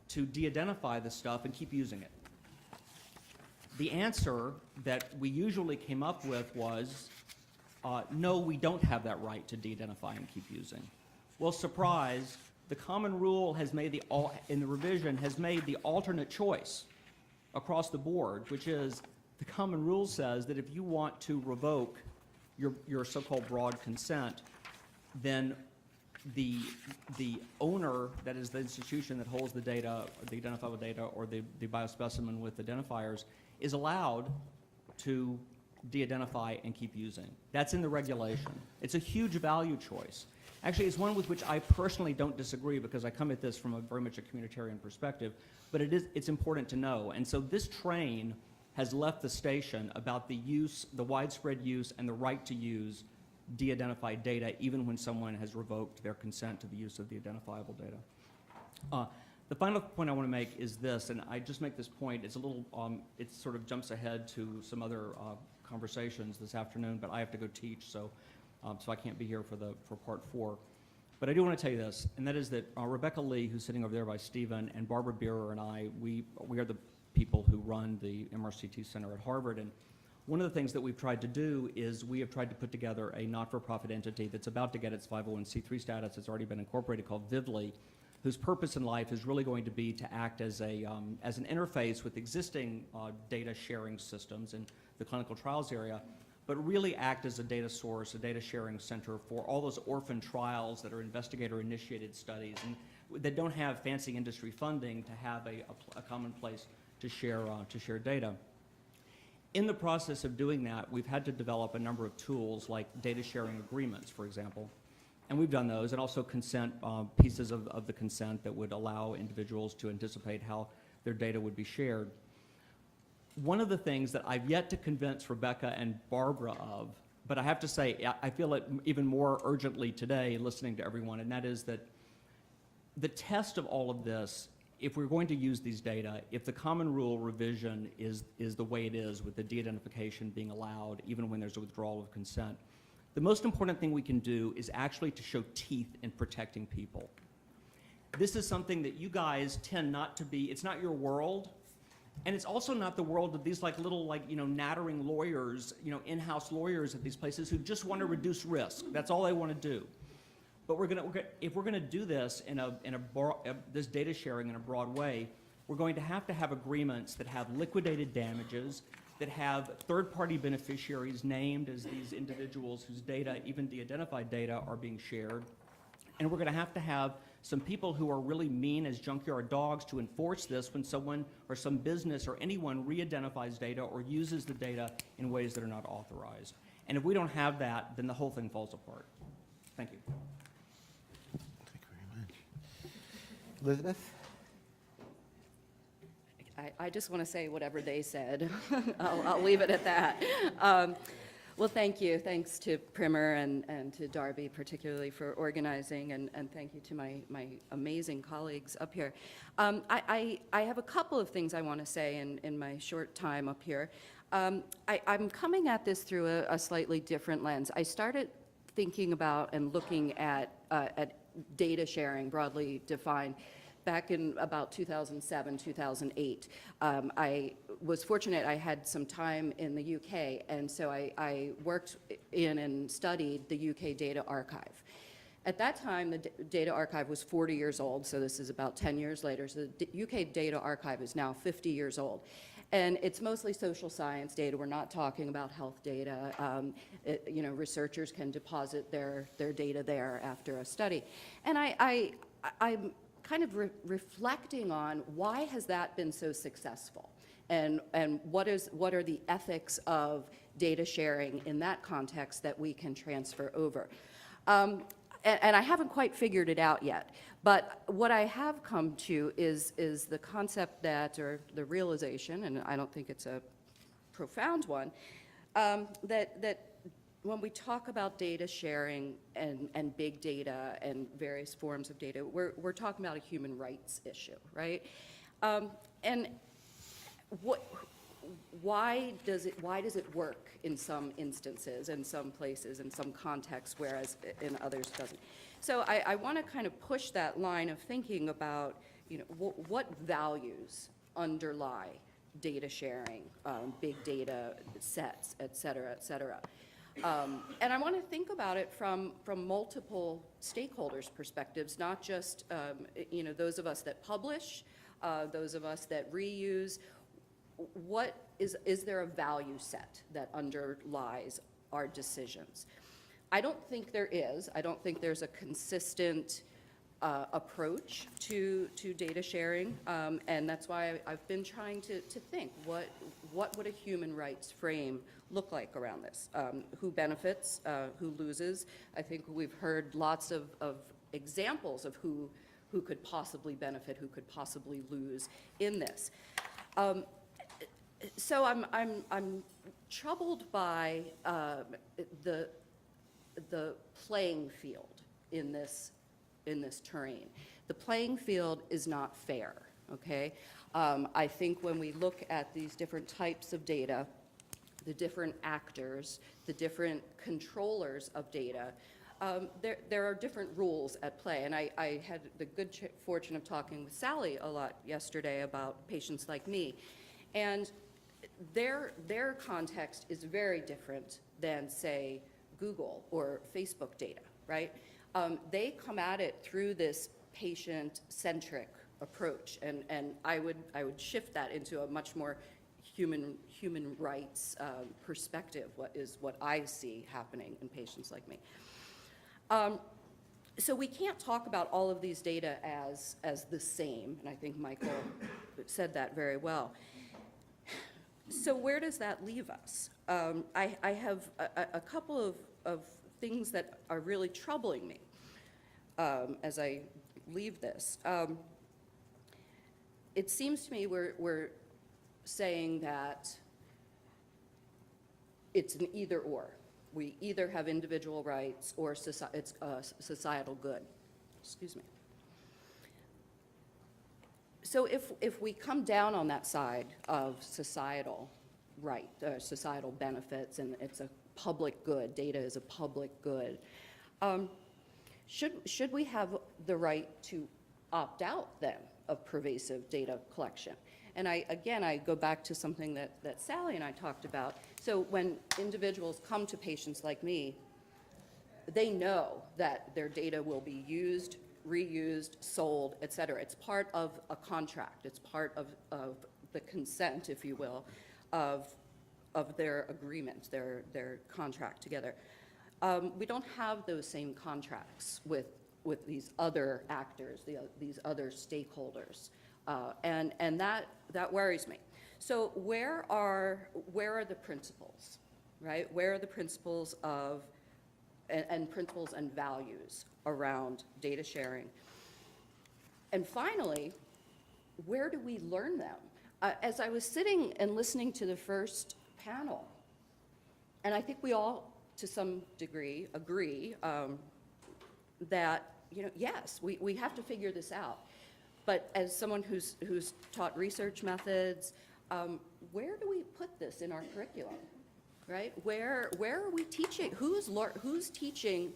to de-identify the stuff and keep using it? The answer that we usually came up with was, no, we don't have that right to de-identify and keep using. Well, surprise, the Common Rule has made in the revision has made the alternate choice across the board, which is the Common Rule says that if you want to revoke your so-called broad consent, then the owner, that is the institution that holds the data, the identifiable data, or the biospecimen with identifiers, is allowed to de-identify and keep using. That's in the regulation. It's a huge value choice. Actually, it's one with which I personally don't disagree because I come at this from very much a communitarian perspective, but it's important to know. And so this train has left the station about the use, the widespread use, and the right to use de-identified data even when someone has revoked their consent to the use of the identifiable data. The final point I want to make is this, and I just make this point, it's a little, it sort of jumps ahead to some other conversations this afternoon, but I have to go teach, so I can't be here for part 4. But I do want to tell you this, and that is that Rebecca Lee, who's sitting over there by Stephen, and Barbara Beerer and I, we are the people who run the MRCT Center at Harvard, and one of the things that we've tried to do is we have tried to put together a not-for-profit entity that's about to get its 501c3 status. It's already been incorporated, called Vivly, whose purpose in life is really going to be to act as an interface with existing data sharing systems in the clinical trials area, but really act as a data source, a data sharing center for all those orphan trials that are investigator-initiated studies and that don't have fancy industry funding to have a common place to share data. In the process of doing that, we've had to develop a number of tools like data sharing agreements, for example, and we've done those, and also consent, pieces of the consent that would allow individuals to anticipate how their data would be shared. One of the things that I've yet to convince Rebecca and Barbara of, but I have to say, I feel it even more urgently today listening to everyone, and that is that the test of all of this, if we're going to use these data, if the common rule revision is the way it is with the de-identification being allowed even when there's a withdrawal of consent, the most important thing we can do is actually to show teeth in protecting people. This is something that you guys tend not to be, it's not your world, and it's also not the world of these little nattering lawyers, in-house lawyers at these places who just want to reduce risk. That's all they want to do. But if we're gonna do this this data sharing in a broad way, we're going to have agreements that have liquidated damages, that have third-party beneficiaries named as these individuals whose data, even de-identified data, are being shared. And we're going to have some people who are really mean as junkyard dogs to enforce this when someone or some business or anyone re-identifies data or uses the data in ways that are not authorized. And if we don't have that, then the whole thing falls apart. Thank you. Thank you very much. Elizabeth? I just want to say whatever they said. I'll leave it at that. Well, thank you. Thanks to Primer and to Darby particularly for organizing, and thank you to my amazing colleagues up here. I have a couple of things I want to say in my short time up here. I'm coming at this through a slightly different lens. I started thinking about and looking at data sharing, broadly defined, back in about 2007, 2008. I was fortunate, I had some time in the UK, and so I worked in and studied the UK Data Archive. At that time, the Data Archive was 40 years old, so this is about 10 years later. So the UK Data Archive is now 50 years old. And it's mostly social science data. We're not talking about health data. Researchers can deposit their data there after a study. And I'm kind of reflecting on why has that been so successful, and what are the ethics of data sharing in that context that we can transfer over. And I haven't quite figured it out yet, but what I have come to is the concept that, or the realization, and I don't think it's a profound one, that when we talk about data sharing and big data and various forms of data, we're talking about a human rights issue, right? And why does it work in some instances, in some places, in some contexts, whereas in others it doesn't? So I want to kind of push that line of thinking about, what values underlie data sharing, big data sets, et cetera, et cetera. And I want to think about it from multiple stakeholders' perspectives, not just those of us that publish, those of us that reuse. What is there a value set that underlies our decisions? I don't think there is. I don't think there's a consistent approach to data sharing, and that's why I've been trying to think, what would a human rights frame look like around this? Who benefits, who loses? I think we've heard lots of examples of who could possibly benefit, who could possibly lose in this. So I'm troubled by the playing field in this terrain. The playing field is not fair, okay? I think when we look at these different types of data, the different actors, the different controllers of data, there are different rules at play. And I had the good fortune of talking with Sally a lot yesterday about patients like me. And their context is very different than, say, Google or Facebook data, right? They come at it through this patient-centric approach, and I would shift that into a much more human rights perspective. What I see happening in patients like me. So we can't talk about all of these data as the same, and I think Michael said that very well. So where does that leave us? I have a couple of things that are really troubling me as I leave this. It seems to me we're saying that it's an either or. We either have individual rights or it's societal good. Excuse me. So if we come down on that side of societal right, societal benefits, and it's a public good, data is a public good, should we have the right to opt out then of pervasive data collection? And I go back to something that Sally and I talked about. So when individuals come to patients like me, they know that their data will be used, reused, sold, et cetera. It's part of a contract. It's part of the consent, if you will, of their agreement, their contract together. We don't have those same contracts with these other actors, these other stakeholders. And that worries me. So where are the principles, right? Where are the principles and principles and values around data sharing? And finally, where do we learn them? As I was sitting and listening to the first panel, and I think we all, to some degree, agree that, yes, we have to figure this out. But as someone who's taught research methods, where do we put this in our curriculum, right? Where are we teaching? Who's teaching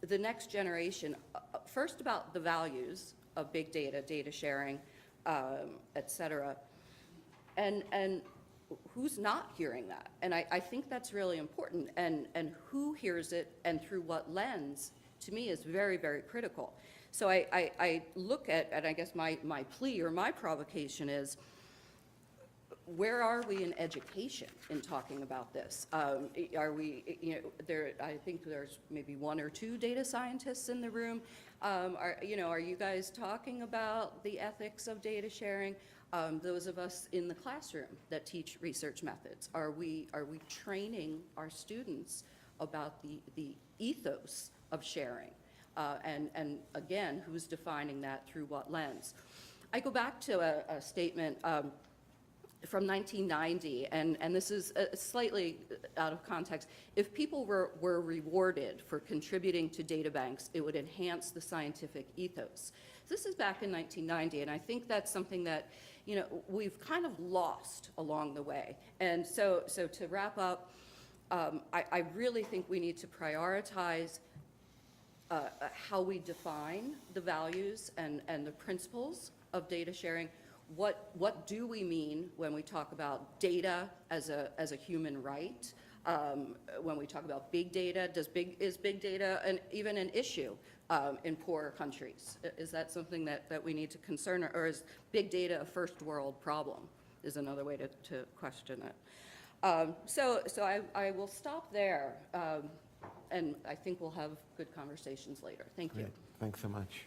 the next generation, first about the values of big data, data sharing, et cetera, and who's not hearing that? And I think that's really important. And who hears it and through what lens, to me, is very, very critical. So I look at, and I guess my plea or my provocation is, where are we in education in talking about this? Are we, I think there's maybe one or two data scientists in the room. Are you guys talking about the ethics of data sharing? Those of us in the classroom that teach research methods, are we training our students about the ethos of sharing? And again, who's defining that through what lens? I go back to a statement from 1990, and this is slightly out of context. If people were rewarded for contributing to data banks, it would enhance the scientific ethos. This is back in 1990, and I think that's something that we've kind of lost along the way. And so to wrap up, I really think we need to prioritize how we define the values and the principles of data sharing. What do we mean when we talk about data as a human right? When we talk about big data, is big data even an issue in poorer countries? Is that something that we need to concern, or is big data a first world problem? Is another way to question it. So I will stop there. And I think we'll have good conversations later. Thank you. Great. Thanks so much.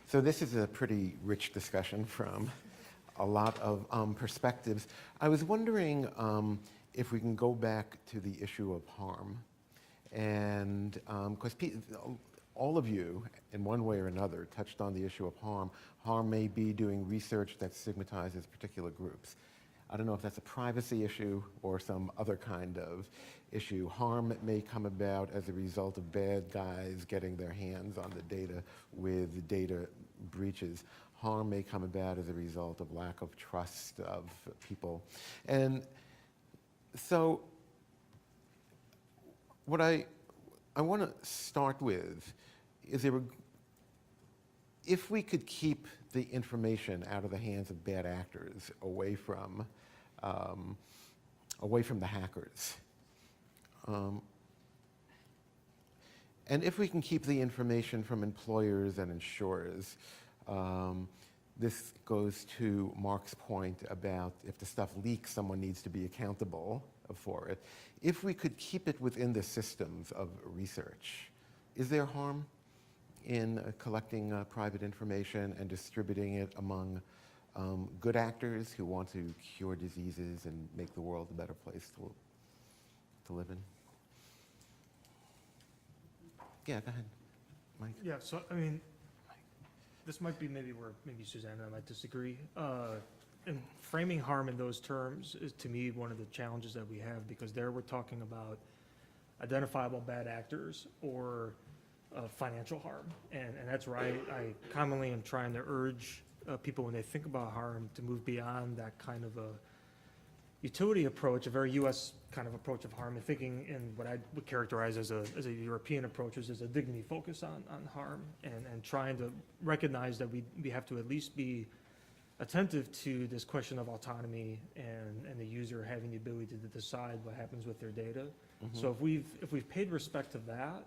So this is a pretty rich discussion from a lot of perspectives. I was wondering if we can go back to the issue of harm. And because all of you, in one way or another, touched on the issue of harm. Harm may be doing research that stigmatizes particular groups. I don't know if that's a privacy issue or some other kind of issue. Harm may come about as a result of bad guys getting their hands on the data with data breaches. Harm may come about as a result of lack of trust of people. And so what I want to start with is if we could keep the information out of the hands of bad actors, away from the hackers, and if we can keep the information from employers and insurers, this goes to Mark's point about if the stuff leaks, someone needs to be accountable for it. If we could keep it within the systems of research, is there harm in collecting private information and distributing it among good actors who want to cure diseases and make the world a better place to live in? Yeah, go ahead, Mike. Yeah, so, I mean, this might be maybe where maybe Suzanne and I might disagree. And framing harm in those terms is, to me, one of the challenges that we have, because there we're talking about identifiable bad actors or financial harm. And that's where I commonly am trying to urge people, when they think about harm, to move beyond that kind of a utility approach, a very U.S. kind of approach of harm, and thinking in what I would characterize as a European approach, which is a dignity focus on harm, and trying to recognize that we have to at least be attentive to this question of autonomy and the user having the ability to decide what happens with their data. Mm-hmm. So if we've paid respect to that,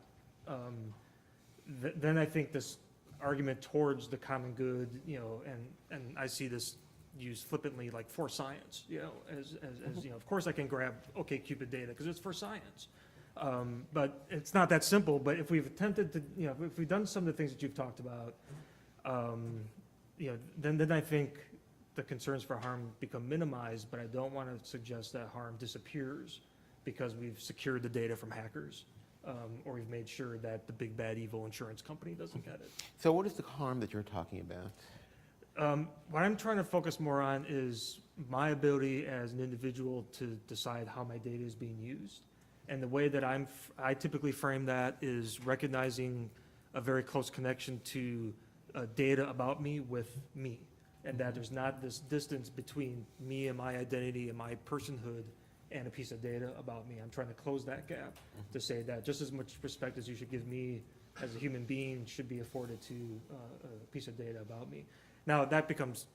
then I think this argument towards the common good, and I see this used flippantly, like for science, as of course I can grab OkCupid data because it's for science. But it's not that simple. But if we've attempted to, if we've done some of the things that you've talked about, then I think the concerns for harm become minimized, but I don't want to suggest that harm disappears because we've secured the data from hackers, or we've made sure that the big bad evil insurance company doesn't get it. So what is the harm that you're talking about? What I'm trying to focus more on is my ability as an individual to decide how my data is being used. And the way that I typically frame that is recognizing a very close connection to data about me with me, and that there's not this distance between me and my identity and my personhood and a piece of data about me. I'm trying to close that gap to say that just as much respect as you should give me as a human being should be afforded to a piece of data about me. Now, that becomes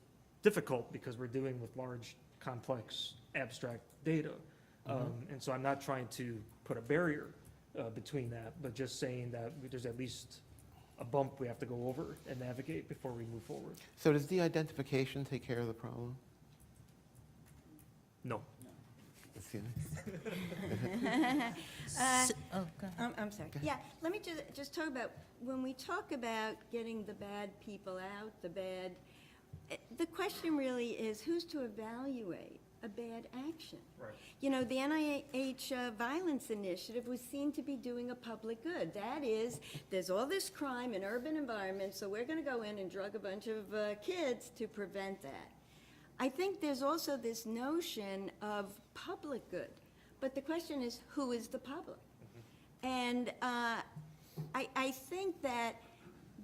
difficult because we're dealing with large, complex, abstract data. And so I'm not trying to put a barrier between that, but just saying that there's at least a bump we have to go over and navigate before we move forward. So does de-identification take care of the problem? No. I'm sorry. Yeah, let me just talk about, when we talk about getting the bad people out, the question really is who's to evaluate a bad action? Right. The NIH Violence Initiative was seen to be doing a public good. That is, there's all this crime in urban environments, so we're going to go in and drug a bunch of kids to prevent that. I think there's also this notion of public good, but the question is, who is the public? And I think that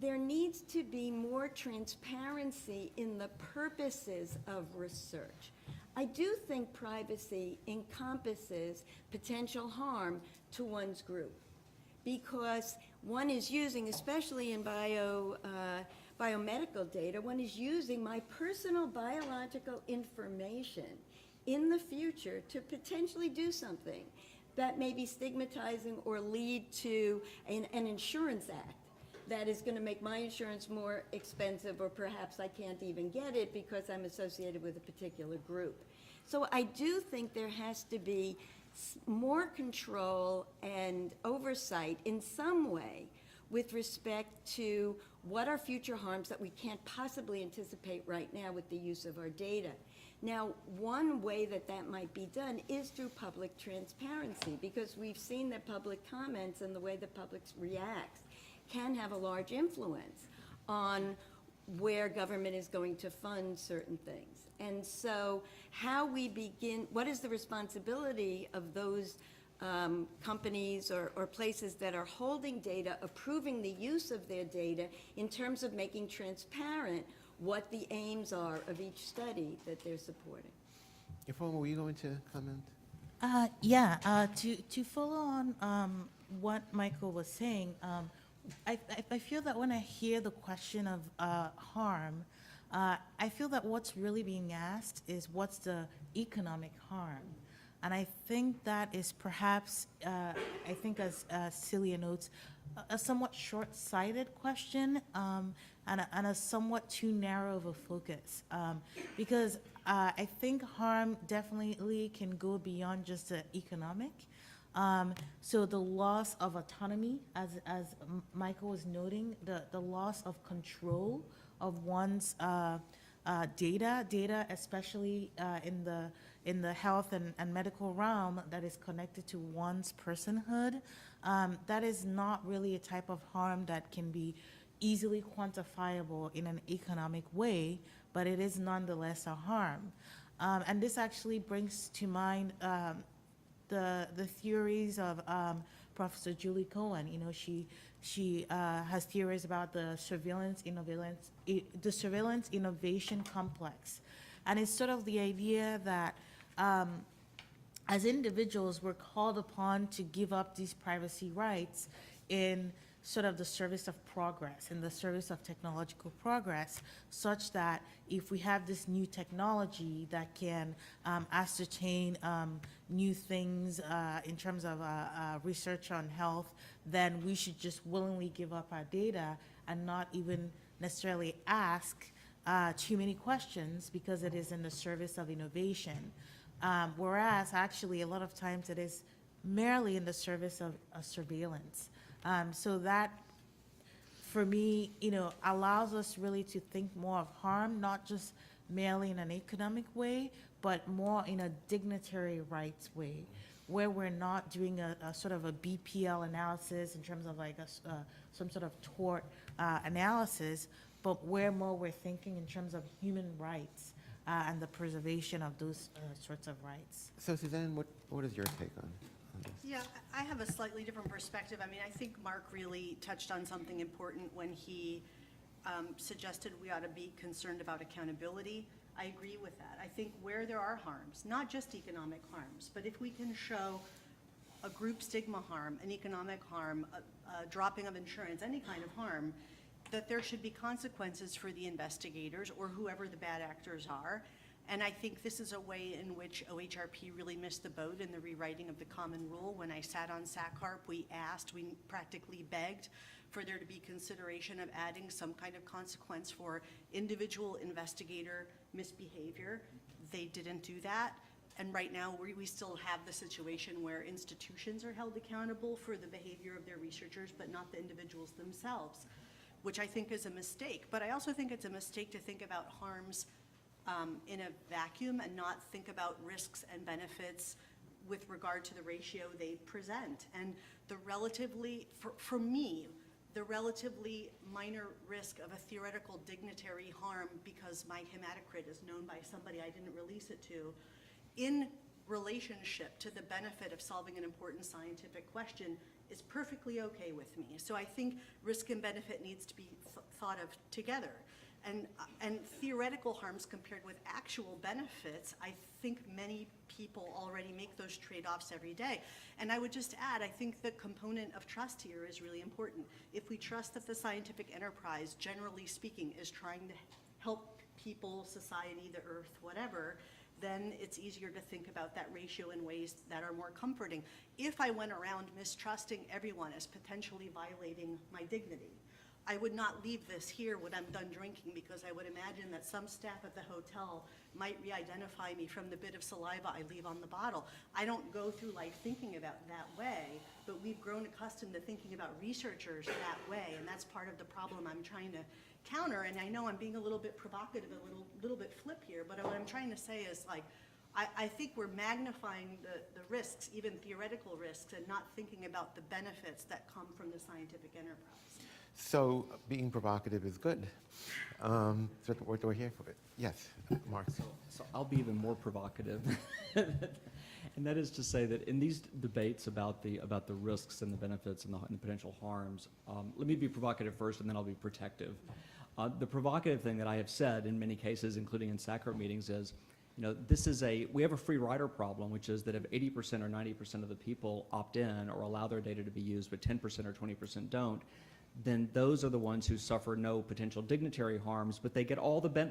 there needs to be more transparency in the purposes of research. I do think privacy encompasses potential harm to one's group, because one is using, especially in biomedical data, one is using my personal biological information in the future to potentially do something that may be stigmatizing or lead to an insurance act that is going to make my insurance more expensive, or perhaps I can't even get it because I'm associated with a particular group. So I do think there has to be more control and oversight in some way with respect to what are future harms that we can't possibly anticipate right now with the use of our data. Now, one way that might be done is through public transparency, because we've seen that public comments and the way the public reacts can have a large influence on where government is going to fund certain things. And so how we begin, what is the responsibility of those companies or places that are holding data, approving the use of their data in terms of making transparent what the aims are of each study that they're supporting? Ifeoma, were you going to comment? To follow on what Michael was saying, I feel that when I hear the question of harm, I feel that what's really being asked is what's the economic harm? And I think that is perhaps, I think as Celia notes, a somewhat short-sighted question and a somewhat too narrow of a focus. Because I think harm definitely can go beyond just the economic. So the loss of autonomy, as Michael was noting, the loss of control of one's data, especially in the health and medical realm that is connected to one's personhood, that is not really a type of harm that can be easily quantifiable in an economic way, but it is nonetheless a harm. And this actually brings to mind the theories of Professor Julie Cohen. You know, she has theories about the surveillance innovation complex, and it's sort of the idea that as individuals we're called upon to give up these privacy rights in sort of the service of progress, in the service of technological progress, such that if we have this new technology that can ascertain new things in terms of research on health, then we should just willingly give up our data and not even necessarily ask too many questions because it is in the service of innovation. Whereas actually a lot of times it is merely in the service of surveillance. So that, for me, you know, allows us really to think more of harm, not just merely in an economic way, but more in a dignitary rights way, where we're not doing a sort of a BPL analysis in terms of like some sort of tort analysis, but where more we're thinking in terms of human rights and the preservation of those sorts of rights. So Suzanne, what is your take on this? Yeah, I have a slightly different perspective. I mean, I think Mark really touched on something important when he suggested we ought to be concerned about accountability. I agree with that. I think where there are harms, not just economic harms, but if we can show a group stigma harm, an economic harm, a dropping of insurance, any kind of harm, that there should be consequences for the investigators or whoever the bad actors are. And I think this is a way in which OHRP really missed the boat in the rewriting of the common rule. When I sat on SACCARP, we practically begged for there to be consideration of adding some kind of consequence for individual investigator misbehavior. They didn't do that. And right now, we still have the situation where institutions are held accountable for the behavior of their researchers, but not the individuals themselves, which I think is a mistake. But I also think it's a mistake to think about harms in a vacuum and not think about risks and benefits with regard to the ratio they present. And the relatively, for me, the relatively minor risk of a theoretical dignitary harm because my hematocrit is known by somebody I didn't release it to, in relationship to the benefit of solving an important scientific question, is perfectly okay with me. So I think risk and benefit needs to be thought of together. And theoretical harms compared with actual benefits, I think many people already make those trade-offs every day. And I would just add, I think the component of trust here is really important. If we trust that the scientific enterprise, generally speaking, is trying to help people, society, the earth, whatever, then it's easier to think about that ratio in ways that are more comforting. If I went around mistrusting everyone as potentially violating my dignity, I would not leave this here when I'm done drinking, because I would imagine that some staff at the hotel might re-identify me from the bit of saliva I leave on the bottle. I don't go through life thinking about that way, but we've grown accustomed to thinking about researchers that way, and that's part of the problem I'm trying to counter. And I know I'm being a little bit provocative, a little bit flip here, but what I'm trying to say is, like, I think we're magnifying the risks, even theoretical risks, and not thinking about the benefits that come from the scientific enterprise. So being provocative is good. So what do I hear for it? Yes, Mark. So I'll be even more provocative. And that is to say that in these debates about the risks and the benefits and the potential harms, let me be provocative first and then I'll be protective. The provocative thing that I have said in many cases, including in SACRO meetings, is, we have a free rider problem, which is that if 80% or 90% of the people opt in or allow their data to be used, but 10% or 20% don't, then those are the ones who suffer no potential dignitary harms, but they get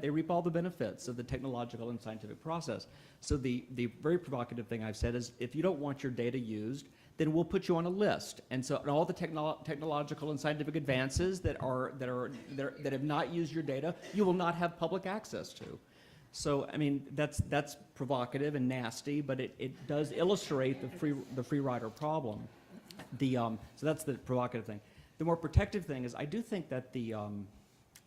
they reap all the benefits of the technological and scientific process. So the very provocative thing I've said is, if you don't want your data used, then we'll put you on a list. And so all the technological and scientific advances that have not used your data, you will not have public access to. So I mean, that's provocative and nasty, but it does illustrate the free rider problem. So that's the provocative thing. The more protective thing is, I do think that the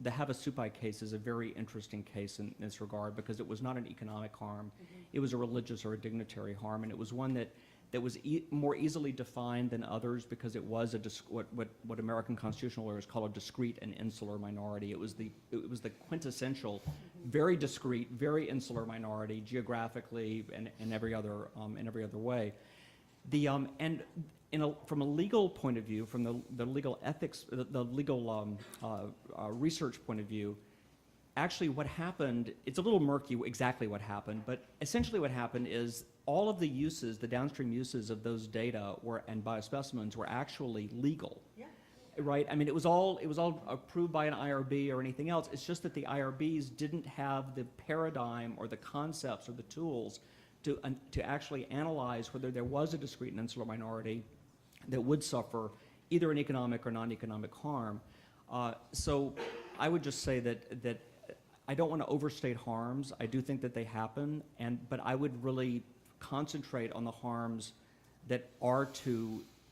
Havasupai case is a very interesting case in this regard, because it was not an economic harm. It was a religious or a dignitary harm, and it was one that was more easily defined than others, because it was what American constitutional lawyers call a discrete and insular minority. It was the quintessential, very discrete, very insular minority, geographically and in every other way. From a legal point of view, from the legal ethics, the legal research point of view, actually what happened, it's a little murky exactly what happened, but essentially what happened is all of the uses, the downstream uses of those data and biospecimens were actually legal. Yeah. Right? I mean, it was all approved by an IRB or anything else. It's just that the IRBs didn't have the paradigm or the concepts or the tools to actually analyze whether there was a discrete and insular minority that would suffer either an economic or non-economic harm. So I would just say that I don't want to overstate harms. I do think that they happen, but I would really concentrate on the harms that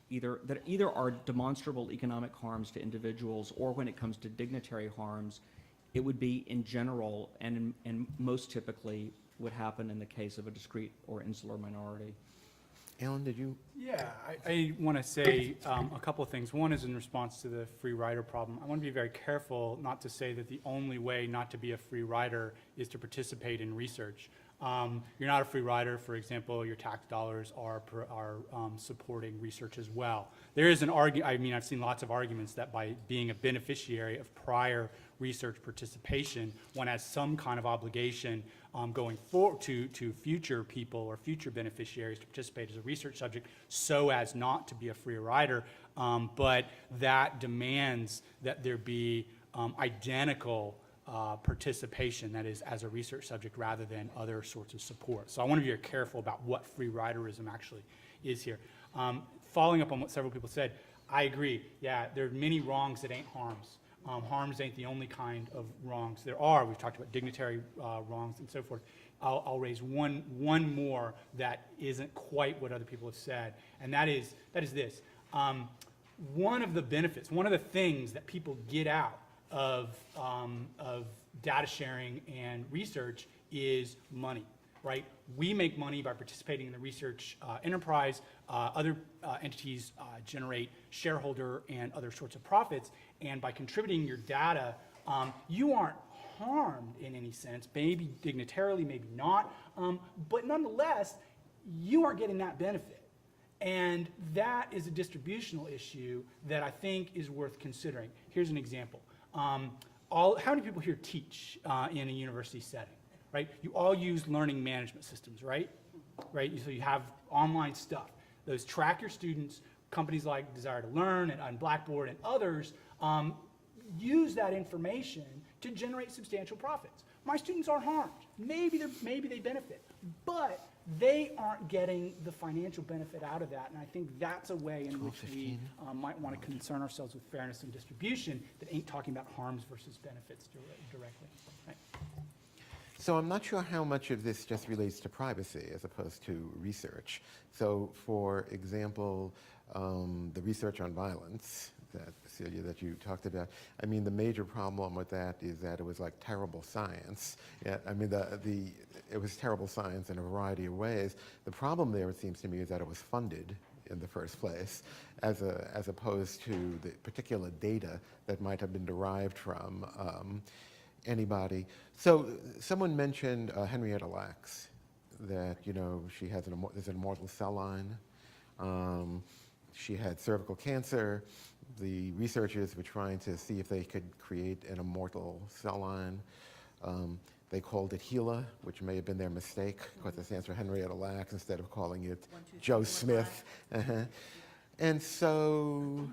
either are demonstrable economic harms to individuals, or when it comes to dignitary harms, it would be in general and most typically would happen in the case of a discrete or insular minority. Alan, did you? Yeah, I want to say a couple of things. One is in response to the free rider problem. I want to be very careful not to say that the only way not to be a free rider is to participate in research. You're not a free rider, for example, your tax dollars are supporting research as well. There is an argument, I mean, I've seen lots of arguments that by being a beneficiary of prior research participation, one has some kind of obligation going forward to future people or future beneficiaries to participate as a research subject so as not to be a free rider, but that demands that there be identical participation, that is, as a research subject rather than other sorts of support. So I want to be very careful about what free riderism actually is here. Following up on what several people said, I agree. Yeah, there are many wrongs that ain't harms. Harms ain't the only kind of wrongs. There are. We've talked about dignitary wrongs and so forth. I'll raise one more that isn't quite what other people have said, and that is this. One of the benefits, one of the things that people get out of data sharing and research is money, right? We make money by participating in the research enterprise. Other entities generate shareholder and other sorts of profits. And by contributing your data, you aren't harmed in any sense, maybe dignitarily, maybe not. But nonetheless, you aren't getting that benefit. And that is a distributional issue that I think is worth considering. Here's an example. How many people here teach in a university setting, right? You all use learning management systems, right? Right? So you have online stuff. Those track your students. Companies like Desire to Learn and Blackboard and others use that information to generate substantial profits. My students aren't harmed. Maybe they benefit, but they aren't getting the financial benefit out of that, and I think that's a way in which we might want to concern ourselves with fairness and distribution that ain't talking about harms versus benefits directly. Right. So I'm not sure how much of this just relates to privacy as opposed to research. So for example, the research on violence that, Celia, that you talked about, I mean, the major problem with that is that it was like terrible science. Yeah, I mean, it was terrible science in a variety of ways. The problem there, it seems to me, is that it was funded in the first place, as opposed to the particular data that might have been derived from anybody. So someone mentioned Henrietta Lacks, that, you know, she has there's an immortal cell line. She had cervical cancer. The researchers were trying to see if they could create an immortal cell line. They called it HeLa, which may have been their mistake, because it stands for Henrietta Lacks instead of calling it Joe Smith. And so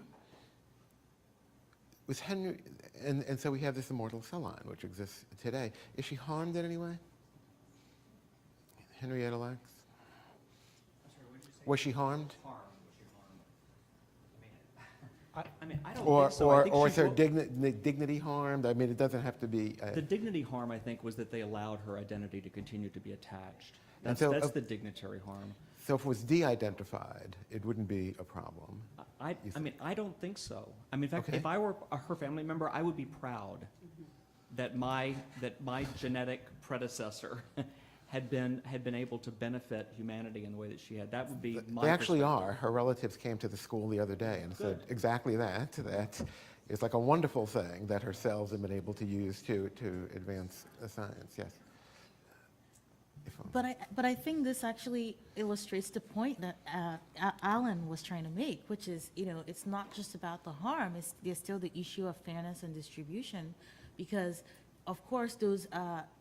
was and so we have this immortal cell line, which exists today. Is she harmed in any way? Henrietta Lacks? Was she harmed? I mean, I don't Or, think so. I think or she is her wa- dignity harmed? I mean, it doesn't have to be. The dignity harm, I think, was that they allowed her identity to continue to be attached. And That's, so, that's the dignitary harm. So if it was de-identified, it wouldn't be a problem. I mean, I don't think so. I mean, in fact, Okay. if I were her family member, I would be proud that my genetic predecessor had been able to benefit humanity in the way that she had. That would be my They actually perspective. are. Her relatives came to the school the other day and said Good. exactly that. That it's like a wonderful thing that her cells have been able to use to advance the science. Yes. But I think this actually illustrates the point that Alan was trying to make, which is, you know, it's not just about the harm, there's still the issue of fairness and distribution, because of course those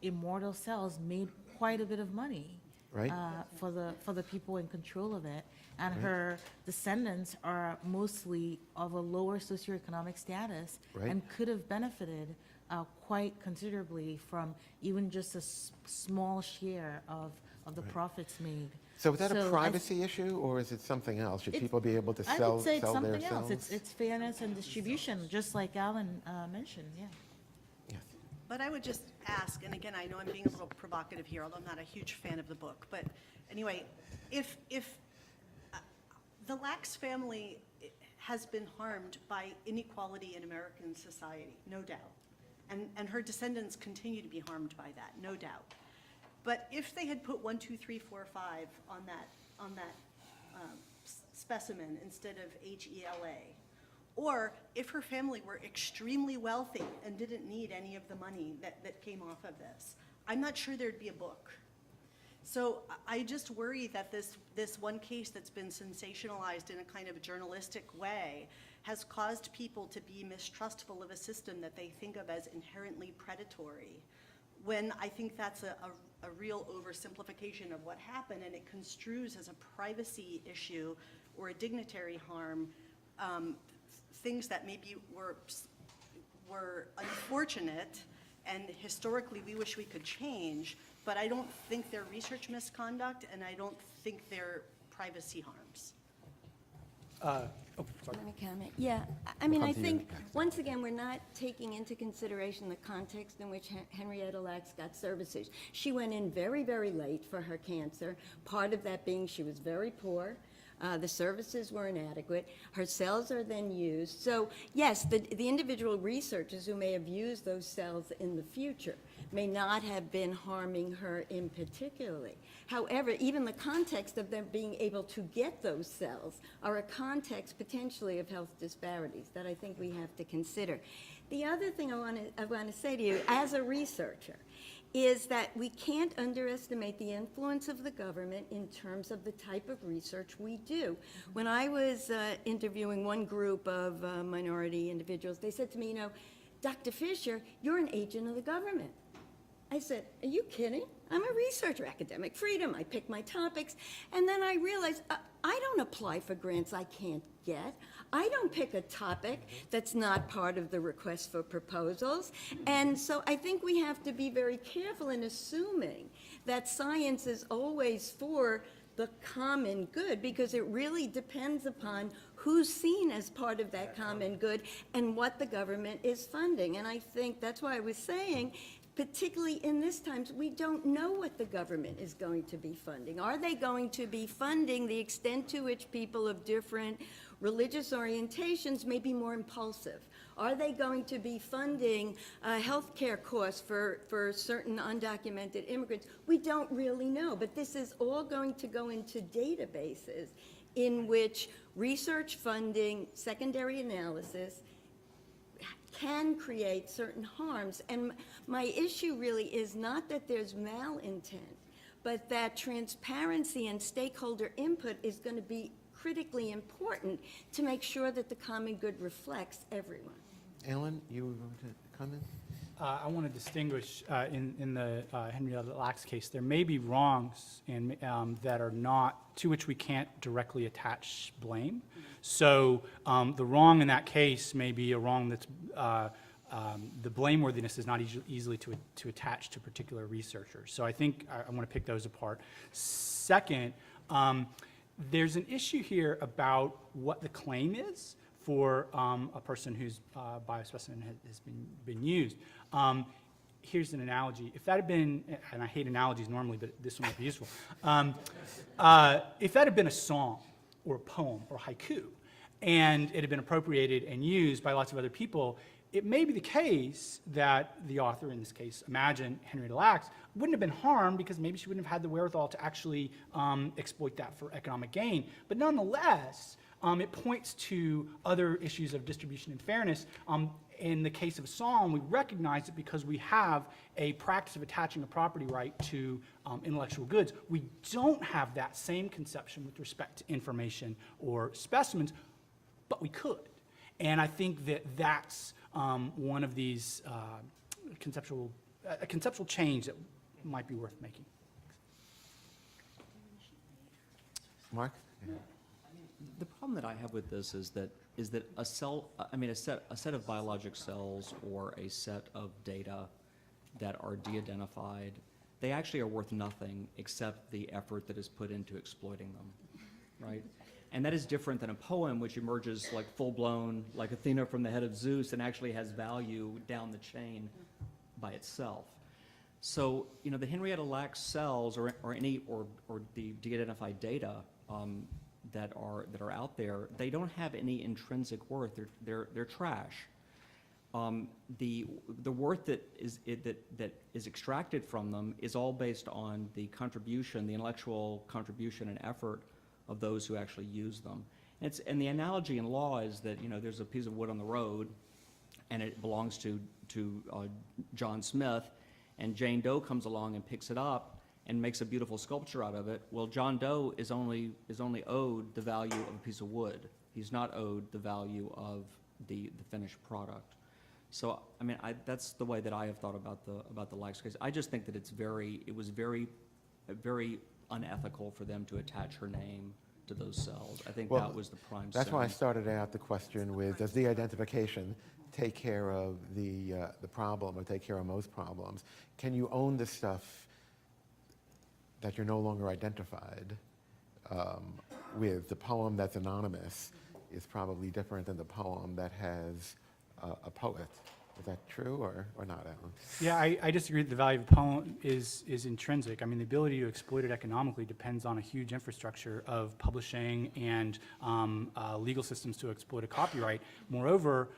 immortal cells made quite a bit of money. Right. For the people in control of it, and her descendants are mostly of a lower socioeconomic status, Right. and could have benefited quite considerably from even just a small share of the profits made. So is that a I- privacy issue, or is it something else? Should It's- people be able to I sell would say it's their something cells? else. It's fairness and distribution, just like Alan mentioned, yeah. Yes. But I would just ask, and again, I know I'm being a little provocative here, although I'm not a huge fan of the book, but anyway, if the Lacks family has been harmed by inequality in American society, no doubt, and her descendants continue to be harmed by that, no doubt. But if they had put 1, 2, 3, 4, 5 on that specimen instead of HELA, or if her family were extremely wealthy and didn't need any of the money that came off of this, I'm not sure there'd be a book. So I just worry that this one case that's been sensationalized in a kind of journalistic way has caused people to be mistrustful of a system that they think of as inherently predatory, when I think that's a real oversimplification of what happened, and it construes as a privacy issue or a dignitary harm things that maybe were unfortunate and historically we wish we could change, but I don't think they're research misconduct, and I don't think they're privacy harms. Let me comment. Yeah, I mean, Come I to you think, next. once again, we're not taking into consideration the context in which Henrietta Lacks got services. She went in very, very late for her cancer, part of that being she was very poor. The services were inadequate. Her cells are then used. So, yes, the individual researchers who may have used those cells in the future may not have been harming her in particularly. However, even the context of them being able to get those cells are a context potentially of health disparities that I think we have to consider. The other thing I want to say to you, as a researcher, is that we can't underestimate the influence of the government in terms of the type of research we do. When I was interviewing one group of minority individuals, they said to me, you know, Dr. Fisher, you're an agent of the government. I said, are you kidding? I'm a researcher, academic freedom, I pick my topics. And then I realized I don't apply for grants I can't get. I don't pick a topic that's not part of the request for proposals. And so I think we have to be very careful in assuming that science is always for the common good, because it really depends upon who's seen as part of that common good and what the government is funding. And I think that's why I was saying, particularly in this times, we don't know what the government is going to be funding. Are they going to be funding the extent to which people of different religious orientations may be more impulsive? Are they going to be funding health care costs for certain undocumented immigrants? We don't really know, but this is all going to go into databases in which research funding, secondary analysis, can create certain harms. And my issue really is not that there's malintent, but that transparency and stakeholder input is going to be critically important to make sure that the common good reflects everyone. Alan, you were going to comment? I want to distinguish in the Henrietta Lacks case, there may be wrongs that are not, to which we can't directly attach blame. So the wrong in that case may be a wrong that's, the blameworthiness is not easily to attach to particular researchers. So I think I want to pick those apart. Second, there's an issue here about what the claim is for a person whose biospecimen has been used. Here's an analogy. If that had been, and I hate analogies normally, but this one might be useful. If that had been a song or a poem or haiku, and it had been appropriated and used by lots of other people, it may be the case that the author, in this case, imagine Henrietta Lacks, wouldn't have been harmed because maybe she wouldn't have had the wherewithal to actually exploit that for economic gain. But nonetheless, it points to other issues of distribution and fairness. In the case of a song, we recognize it because we have a practice of attaching a property right to intellectual goods. We don't have that same conception with respect to information or specimens, but we could. And I think that that's one of these conceptual change that might be worth making. Mark? The problem that I have with this is that a set of biologic cells or a set of data that are de-identified, they actually are worth nothing except the effort that is put into exploiting them, right? And that is different than a poem which emerges like full-blown, like Athena from the head of Zeus, and actually has value down the chain by itself. So, you know, the Henrietta Lacks cells or the de-identified data that are out there, they don't have any intrinsic worth. They're trash. The worth that is extracted from them is all based on the intellectual contribution and effort of those who actually use them. And the analogy in law is that, you know, there's a piece of wood on the road, and it belongs to John Smith, and Jane Doe comes along and picks it up and makes a beautiful sculpture out of it. Well, John Doe is only owed the value of a piece of wood. He's not owed the value of the finished product. So, I mean, that's the way that I have thought about the Lacks case. I just think that it was very unethical for them to attach her name to those cells. I think that was the prime That's sin. why I started out the question with, does de-identification take care of the problem or take care of most problems? Can you own the stuff that you're no longer identified with? The poem that's anonymous is probably different than the poem that has a poet. Is that true or not, Alan? Yeah, I disagree that the value of a poem is intrinsic. I mean, the ability to exploit it economically depends on a huge infrastructure of publishing and legal systems to exploit a copyright. Moreover,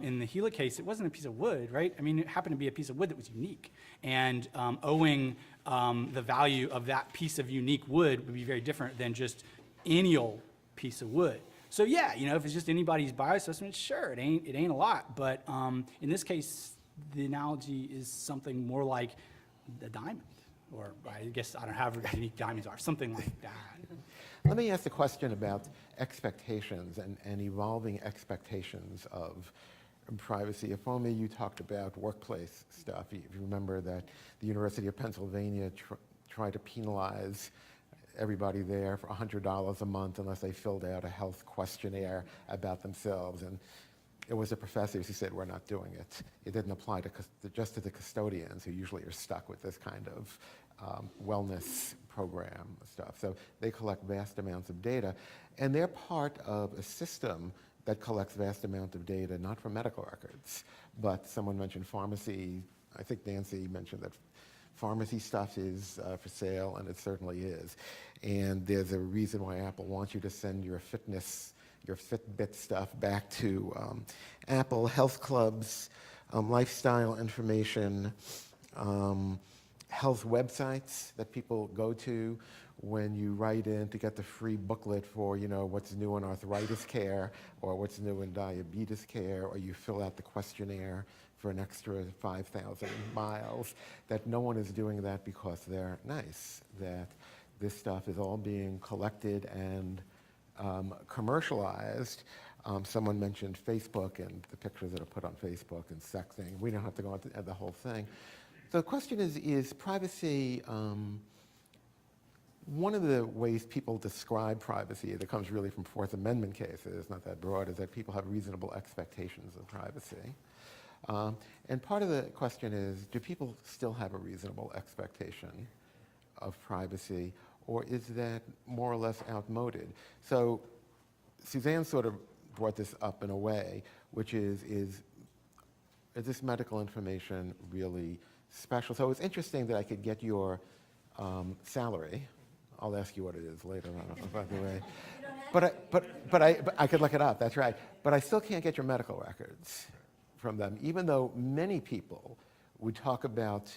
in the Gila case, it wasn't a piece of wood, right? I mean, it happened to be a piece of wood that was unique. And owing the value of that piece of unique wood would be very different than just any old piece of wood. So yeah, you know, if it's just anybody's biospecimen, sure, it ain't a lot. But in this case, the analogy is something more like a diamond, or I guess I don't know how unique diamonds are, something like that. Let me ask a question about expectations and evolving expectations of privacy. If only you talked about workplace stuff. If you remember that the University of Pennsylvania tried to penalize everybody there for $100 a month unless they filled out a health questionnaire about themselves. And it was the professors who said, we're not doing it. It didn't apply just to the custodians, who usually are stuck with this kind of wellness program stuff. So they collect vast amounts of data, and they're part of a system that collects vast amounts of data, not from medical records, but someone mentioned pharmacy. I think Nancy mentioned that pharmacy stuff is for sale, and it certainly is. And there's a reason why Apple wants you to send your Fitbit stuff back to Apple, health clubs, lifestyle information, health websites that people go to when you write in to get the free booklet for, what's new in arthritis care or what's new in diabetes care, or you fill out the questionnaire for an extra 5,000 miles, that no one is doing that because they're nice, that this stuff is all being collected and commercialized. Someone mentioned Facebook and the pictures that are put on Facebook and sexting. We don't have to go into the whole thing. So the question is privacy, one of the ways people describe privacy that comes really from Fourth Amendment cases, not that broad, is that people have reasonable expectations of privacy. And part of the question is, do people still have a reasonable expectation of privacy, or is that more or less outmoded? So Suzanne sort of brought this up in a way, which is this medical information really special? So it's interesting that I could get your salary. I'll ask you what it is later on, by the way. But I could look it up, that's right. But I still can't get your medical records from them, even though many people would talk about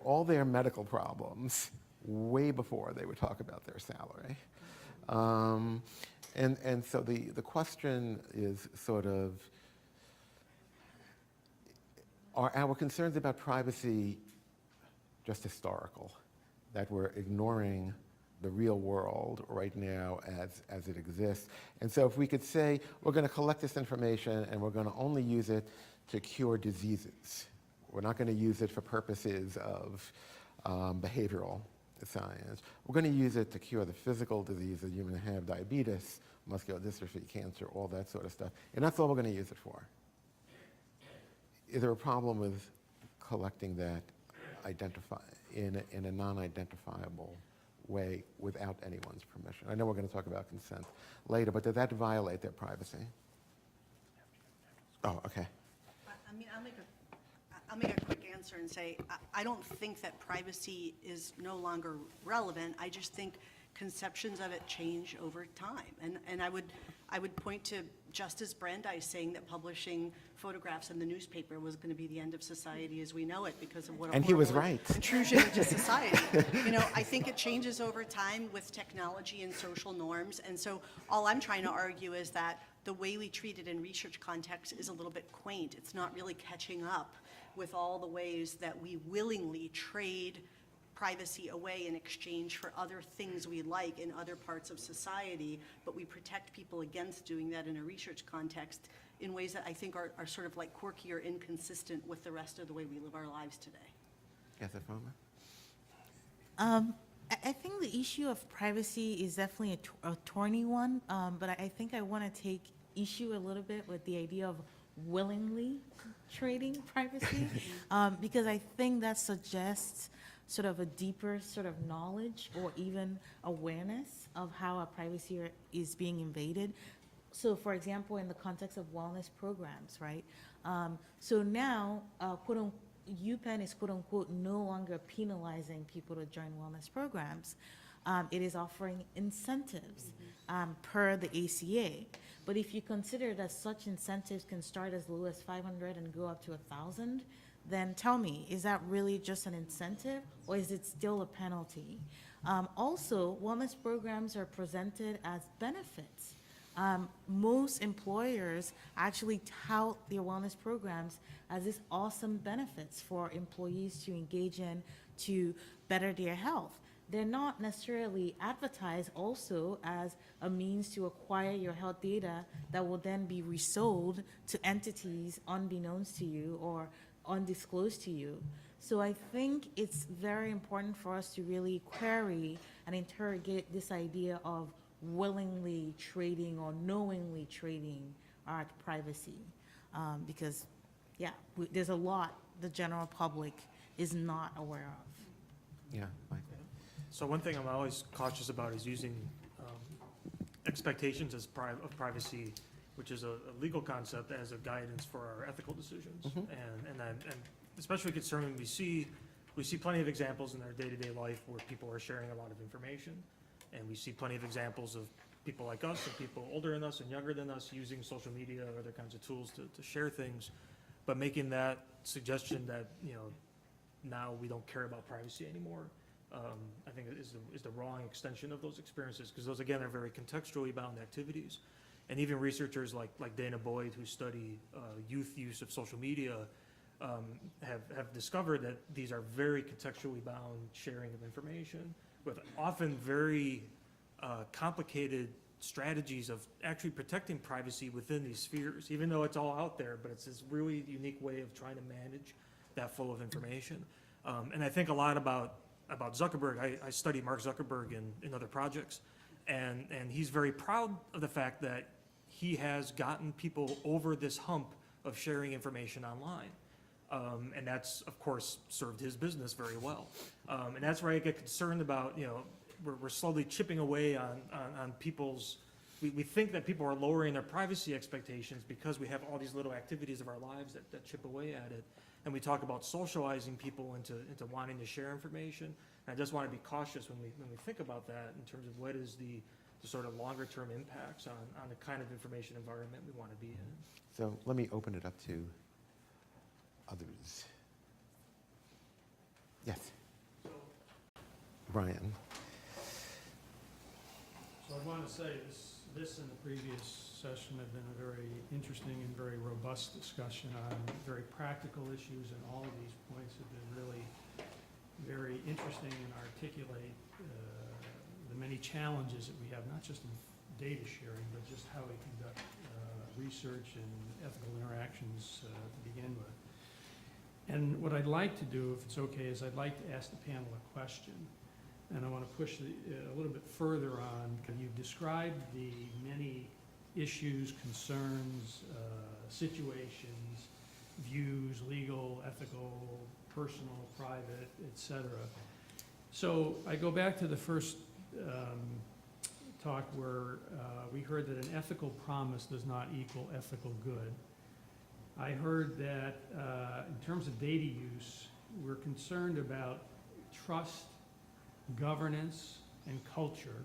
all their medical problems way before they would talk about their salary. And so the question is sort of, are our concerns about privacy just historical? That we're ignoring the real world right now as it exists. And so if we could say, we're going to collect this information and we're going to only use it to cure diseases. We're not going to use it for purposes of behavioral science. We're going to use it to cure the physical diseases. You're going to have diabetes, muscular dystrophy, cancer, all that sort of stuff. And that's all we're going to use it for. Is there a problem with collecting that in a non-identifiable way without anyone's permission? I know we're going to talk about consent later, but does that violate their privacy? Oh, okay. I mean, I'll make a quick answer and say, I don't think that privacy is no longer relevant. I just think conceptions of it change over time. And I would point to Justice Brandeis saying that publishing photographs in the newspaper was going to be the end of society as we know it because of what a And he was horrible right. intrusion into society. I think it changes over time with technology and social norms. And so all I'm trying to argue is that the way we treat it in research context is a little bit quaint. It's not really catching up with all the ways that we willingly trade privacy away in exchange for other things we like in other parts of society, but we protect people against doing that in a research context in ways that I think are sort of like quirky or inconsistent with the rest of the way we live our lives today. Yes, Ifoma? I think the issue of privacy is definitely a thorny one, but I think I want to take issue a little bit with the idea of willingly trading privacy, because I think that suggests sort of a deeper sort of knowledge or even awareness of how our privacy is being invaded. So for example, in the context of wellness programs, right? So now, UPenn is quote unquote no longer penalizing people to join wellness programs. It is offering incentives per the ACA. But if you consider that such incentives can start as low as 500 and go up to 1,000, then tell me, is that really just an incentive or is it still a penalty? Also, wellness programs are presented as benefits. Most employers actually tout their wellness programs as these awesome benefits for employees to engage in to better their health. They're not necessarily advertised also as a means to acquire your health data that will then be resold to entities unbeknownst to you or undisclosed to you. So I think it's very important for us to really query and interrogate this idea of willingly trading or knowingly trading our privacy, because there's a lot the general public is not aware of. Yeah, Mike. So one thing I'm always cautious about is using expectations of privacy, which is a legal concept, as a guidance for our ethical decisions. Mhm. And especially concerning, we see plenty of examples in their day-to-day life where people are sharing a lot of information. And we see plenty of examples of people like us and people older than us and younger than us using social media or other kinds of tools to share things, but making that suggestion that, now we don't care about privacy anymore I think is the wrong extension of those experiences, because those, again, are very contextually bound activities. And even researchers like Dana Boyd, who study youth use of social media, have discovered that these are very contextually bound sharing of information with often very complicated strategies of actually protecting privacy within these spheres, even though it's all out there, but it's this really unique way of trying to manage that flow of information. And I think a lot about Zuckerberg. I study Mark Zuckerberg in other projects, and he's very proud of the fact that he has gotten people over this hump of sharing information online. And that's, of course, served his business very well. And that's where I get concerned about, we're slowly chipping away on people's, we think that people are lowering their privacy expectations because we have all these little activities of our lives that chip away at it. And we talk about socializing people into wanting to share information. And I just want to be cautious when we think about that in terms of what is the sort of longer term impacts on the kind of information environment we want to be in. So let me open it up to others. Yes. Brian. So I want to say this and the previous session have been a very interesting and very robust discussion on very practical issues, and all of these points have been really very interesting and articulate the many challenges that we have, not just in data sharing, but just how we conduct research and ethical interactions to begin with. And what I'd like to do, if it's okay, is I'd like to ask the panel a question. And I want to push a little bit further on. You've described the many issues, concerns, situations, views, legal, ethical, personal, private, etc. So I go back to the first talk where we heard that an ethical promise does not equal ethical good. I heard that in terms of data use, we're concerned about trust, governance, and culture.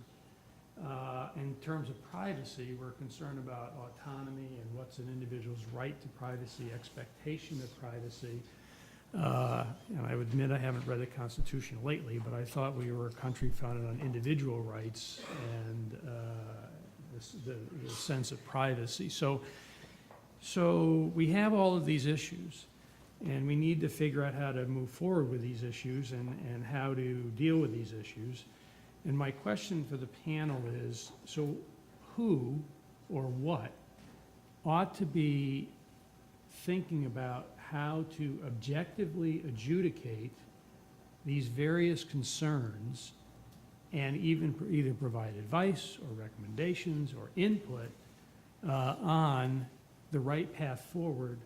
In terms of privacy, we're concerned about autonomy and what's an individual's right to privacy, expectation of privacy. And I would admit I haven't read the Constitution lately, but I thought we were a country founded on individual rights and the sense of privacy. So we have all of these issues, and we need to figure out how to move forward with these issues and how to deal with these issues. And my question for the panel is, so who or what ought to be thinking about how to objectively adjudicate these various concerns and even either provide advice or recommendations or input on the right path forward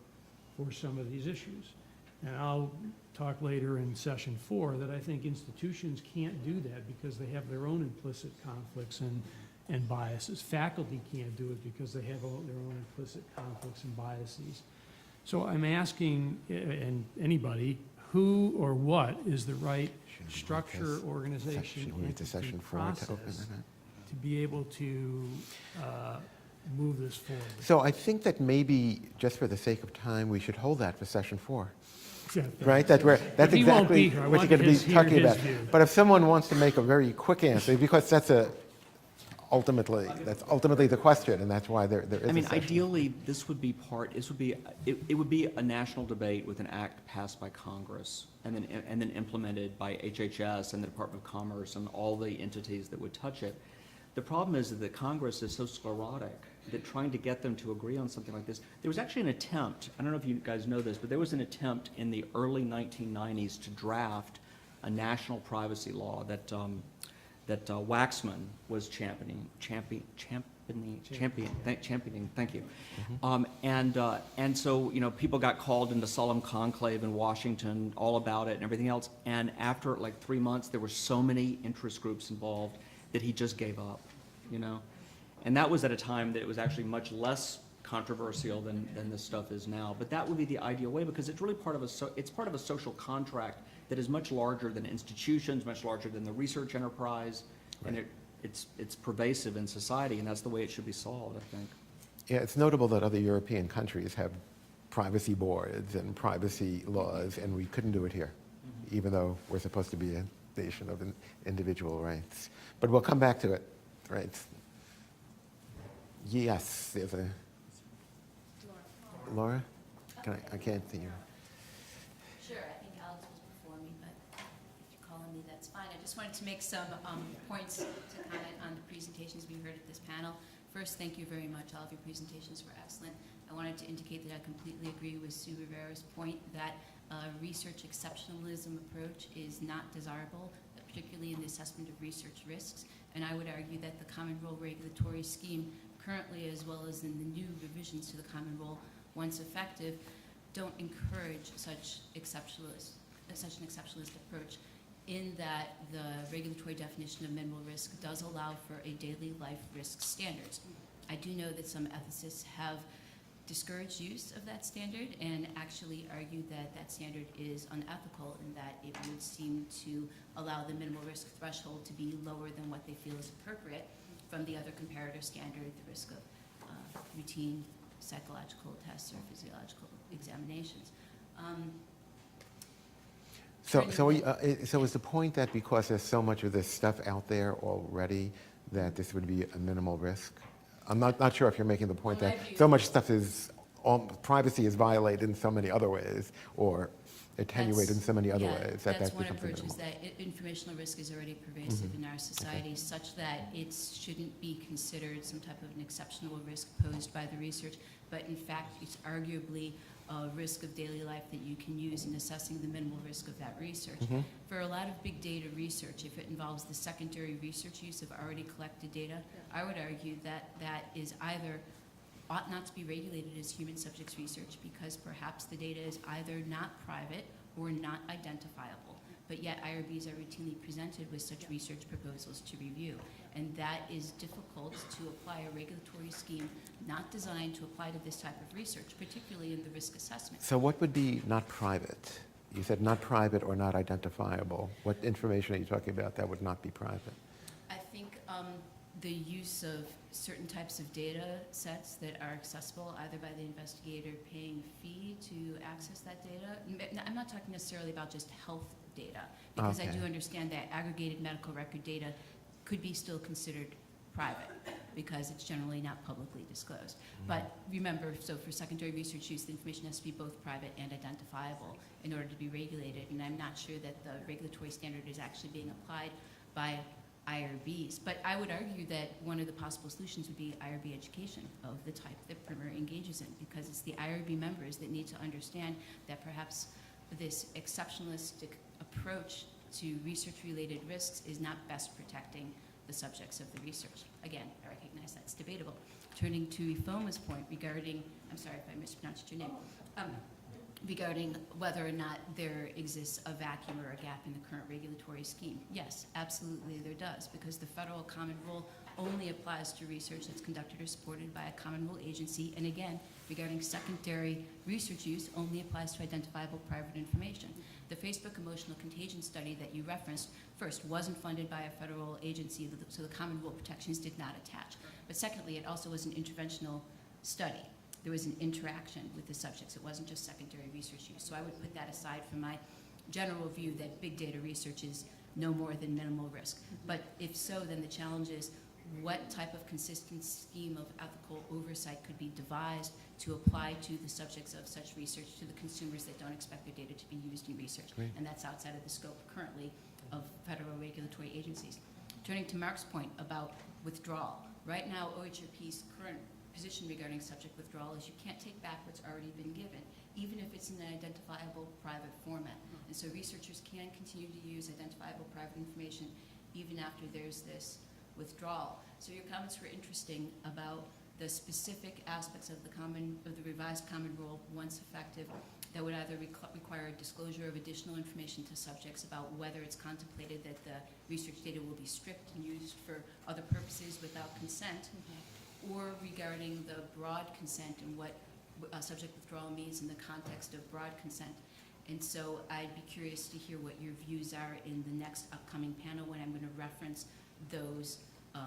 for some of these issues? And I'll talk later in session 4 that I think institutions can't do that because they have their own implicit conflicts and biases. Faculty can't do it because they have their own implicit conflicts and biases. So I'm asking anybody, who or what is the right structure, organization, entity, process to be able to move this forward? So I think that maybe, just for the sake of time, we should hold that for session 4. Right? That's he won't be exactly here. I what you're wanted going to be his talking about. view. But if someone wants to make a very quick answer, because that's ultimately the question, and that's why there is I mean, a session. ideally, this would be it would be a national debate with an act passed by Congress and then implemented by HHS and the Department of Commerce and all the entities that would touch it. The problem is that Congress is so sclerotic that trying to get them to agree on something like this, there was actually an attempt, I don't know if you guys know this, but there was an attempt in the early 1990s to draft a national privacy law that Waxman was championing, thank you. And so, people got called into solemn conclave in Washington, all about it and everything else. And after like 3 months, there were so many interest groups involved that he just gave up, And that was at a time that it was actually much less controversial than this stuff is now. But that would be the ideal way, because it's really part of a social contract that is much larger than institutions, much larger than the research enterprise, right. And it's pervasive in society, and that's the way it should be solved, I think. Yeah, it's notable that other European countries have privacy boards and privacy laws, and we couldn't do it here, even though we're supposed to be manifestation of individual rights. But we'll come back to it, right? Yes, there's a... Laura? I can't see you. Sure, I think Alex was before me, but if you're calling me, that's fine. I just wanted to make some points to comment on the presentations we heard at this panel. First, thank you very much. All of your presentations were excellent. I wanted to indicate that I completely agree with Sue Rivera's point that research exceptionalism approach is not desirable, particularly in the assessment of research risks. And I would argue that the Common Role regulatory scheme currently, as well as in the new revisions to the Common Role, once effective, don't encourage such an exceptionalist approach, in that the regulatory definition of minimal risk does allow for a daily life risk standards. I do know that some ethicists have discouraged use of that standard and actually argue that that standard is unethical and that it would seem to allow the minimal risk threshold to be lower than what they feel is appropriate from the other comparator standard, the risk of routine psychological tests or physiological examinations. So is the point that because there's so much of this stuff out there already, that this would be a minimal risk? I'm not sure if you're making the point that so much stuff is, privacy is violated in so many other ways, or attenuated in so many other ways, that That's one becomes approach, minimal. is that informational risk is already pervasive in our society, such that it shouldn't be considered some type of an exceptional risk posed by the research, but in fact, it's arguably a risk of daily life that you can use in assessing the minimal risk of that research. For a lot of big data research, if it involves the secondary research use of already collected data, I would argue that that is either ought not to be regulated as human subjects research because perhaps the data is either not private or not identifiable, but yet IRBs are routinely presented with such research proposals to review. And that is difficult to apply a regulatory scheme not designed to apply to this type of research, particularly in the risk assessment. So what would be not private? You said not private or not identifiable. What information are you talking about that would not be private? I think the use of certain types of data sets that are accessible either by the investigator paying a fee to access that data. I'm not talking necessarily about just health data, because I do understand that aggregated medical record data could be still considered private because it's generally not publicly disclosed. But remember, so for secondary research use, the information has to be both private and identifiable in order to be regulated. And I'm not sure that the regulatory standard is actually being applied by IRBs. But I would argue that one of the possible solutions would be IRB education of the type that Primer engages in, because it's the IRB members that need to understand that perhaps this exceptionalistic approach to research-related risks is not best protecting the subjects of the research. Again, I recognize that's debatable. Turning to Ifoma's point regarding, I'm sorry if I mispronounced your name, regarding whether or not there exists a vacuum or a gap in the current regulatory scheme. Yes, absolutely there does, because the federal common rule only applies to research that's conducted or supported by a common rule agency, and again, regarding secondary research use, only applies to identifiable private information. The Facebook emotional contagion study that you referenced, first, wasn't funded by a federal agency, so the common rule protections did not attach. But secondly, it also was an interventional study. There was an interaction with the subjects. It wasn't just secondary research use. So I would put that aside from my general view that big data research is no more than minimal risk. But if so, then the challenge is what type of consistent scheme of ethical oversight could be devised to apply to the subjects of such research, to the consumers that don't expect their data to be used in research. Great. And that's outside of the scope currently of federal regulatory agencies. Turning to Mark's point about withdrawal. Right now, OHRP's current position regarding subject withdrawal is you can't take back what's already been given, even if it's in an identifiable private format. And so researchers can continue to use identifiable private information even after there's this withdrawal. So your comments were interesting about the specific aspects of the revised common rule once effective that would either require a disclosure of additional information to subjects about whether it's contemplated that the research data will be stripped and used for other purposes without consent, or regarding the broad consent and what subject withdrawal means in the context of broad consent. And so I'd be curious to hear what your views are in the next upcoming panel when I'm going to reference those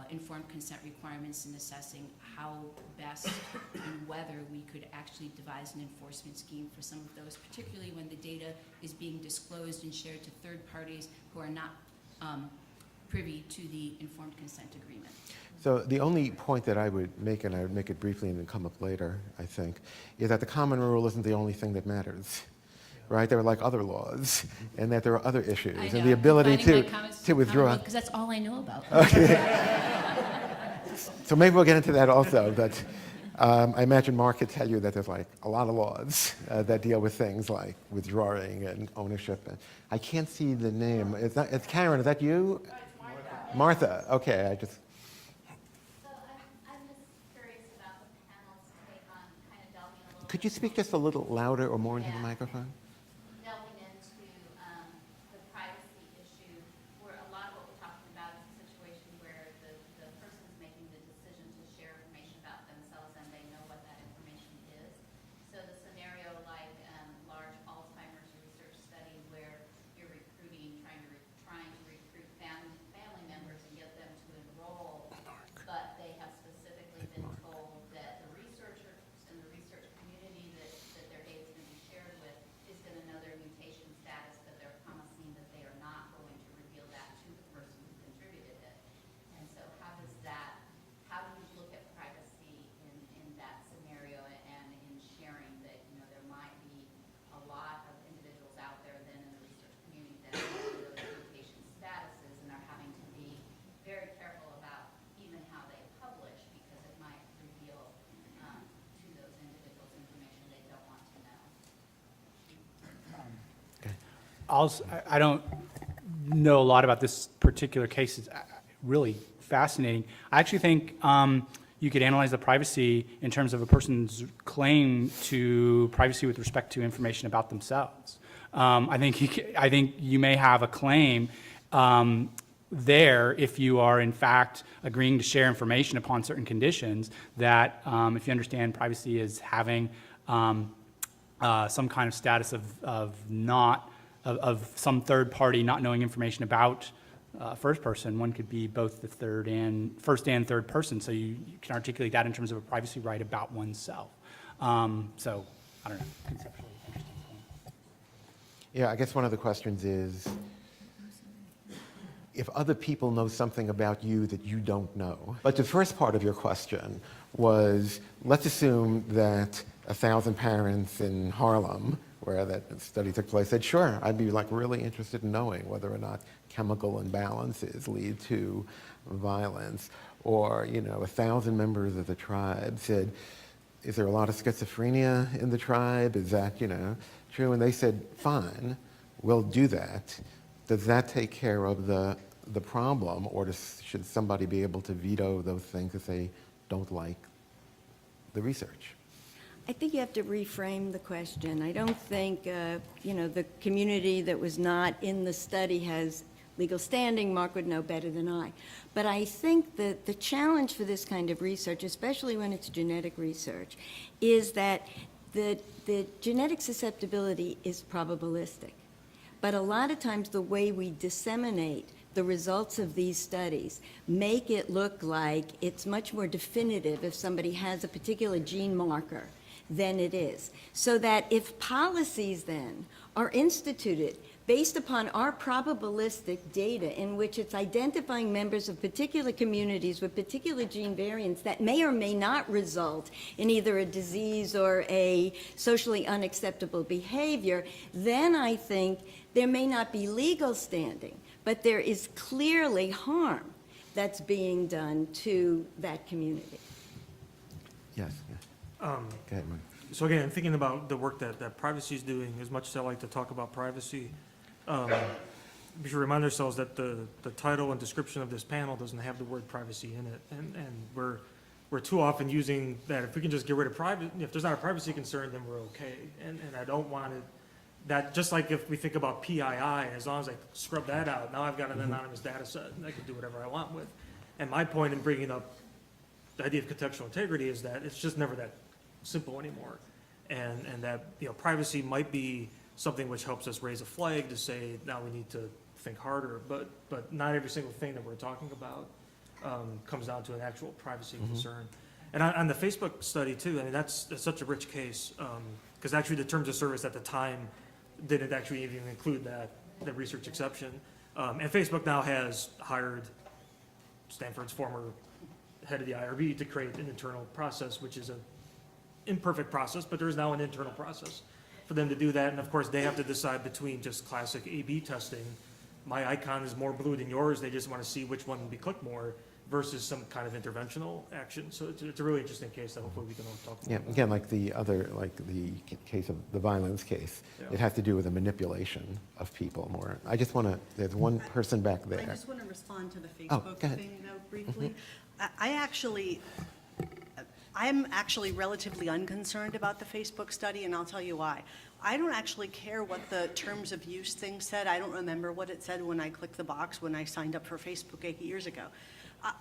informed consent requirements in assessing how best and whether we could actually devise an enforcement scheme for some of those, particularly when the data is being disclosed and shared to third parties who are not privy to the informed consent agreement. So the only point that I would make, and I would make it briefly and then come up later, I think, is that the common rule isn't the only thing that matters, right? There are like other laws, and that there are other issues, I and know, the I'm ability confining my comments to withdraw. Because that's all I know about. So maybe we'll get into that also, but I imagine Mark could tell you that there's like a lot of laws that deal with things like withdrawing and ownership. I can't see the name. It's Karen, is that you? No, it's Martha. Martha, okay, I just. So I'm just curious about the panel's take on kind of delving a little Could bit you speak just a little louder or more into the Yeah. microphone? delving into the privacy issue, where a lot of what we're talking about is a situation where the person's making the decision to share information about themselves and they know what that information is. So the scenario like large Alzheimer's research study where you're recruiting, trying to recruit family members and get them to enroll, but they have specifically been told that the researchers and the research community that their data is going to be shared with is going to know their mutation status, but they're promising that they are not going to reveal that to the person who contributed it. And so how do you look at privacy in that scenario and in sharing that, there might be a lot of individuals out there then in the research community that know those mutation statuses and are having to be very careful about even how they publish because it might reveal to those individuals information they don't want to know. I don't know a lot about this particular case. It's really fascinating. I actually think you could analyze the privacy in terms of a person's claim to privacy with respect to information about themselves. I think you may have a claim there if you are in fact agreeing to share information upon certain conditions that if you understand privacy as having some kind of status of some third party not knowing information about first person. One could be both the first and third person, so you can articulate that in terms of a privacy right about oneself. So, I don't know, conceptually interesting point. Yeah, I guess one of the questions is, if other people know something about you that you don't know. But the first part of your question was, let's assume that 1,000 parents in Harlem, where that study took place, said, sure, I'd be like really interested in knowing whether or not chemical imbalances lead to violence. Or, 1,000 members of the tribe said, is there a lot of schizophrenia in the tribe? Is that, true? And they said, fine, we'll do that. Does that take care of the problem, or should somebody be able to veto those things if they don't like the research? I think you have to reframe the question. I don't think, the community that was not in the study has legal standing. Mark would know better than I. But I think that the challenge for this kind of research, especially when it's genetic research, is that the genetic susceptibility is probabilistic. But a lot of times the way we disseminate the results of these studies make it look like it's much more definitive if somebody has a particular gene marker than it is. So that if policies then are instituted based upon our probabilistic data in which it's identifying members of particular communities with particular gene variants that may or may not result in either a disease or a socially unacceptable behavior, then I think there may not be legal standing, but there is clearly harm that's being done to that community. Yes. Go ahead, Mike. So again, thinking about the work that privacy is doing, as much as I like to talk about privacy, we should remind ourselves that the title and description of this panel doesn't have the word privacy in it, and we're too often using that. If we can just get rid of privacy, if there's not a privacy concern, then we're okay. And I don't want it. That just like if we think about PII, as long as I scrub that out, now I've got an anonymous data set and I can do whatever I want with. And my point in bringing up the idea of contextual integrity is that it's just never that simple anymore. And that, privacy might be something which helps us raise a flag to say, now we need to think harder, but not every single thing that we're talking about comes down to an actual privacy concern. And on the Facebook study too, I mean, that's such a rich case, because actually the terms of service at the time didn't actually even include the research exception. And Facebook now has hired Stanford's former head of the IRB to create an internal process, which is an imperfect process, but there is now an internal process for them to do that. And of course, they have to decide between just classic A/B testing. My icon is more blue than yours. They just want to see which one will be clicked more versus some kind of interventional action. So it's a really interesting case that hopefully we can all talk Yeah, about. again, like the other, like the case of the violence case, Yeah. it has to do with the manipulation of people more. I just want to, there's one person back I there. just want to respond to the Oh, Facebook go ahead. thing though briefly. I'm actually relatively unconcerned about the Facebook study, and I'll tell you why. I don't actually care what the terms of use thing said. I don't remember what it said when I clicked the box when I signed up for Facebook 8 years ago.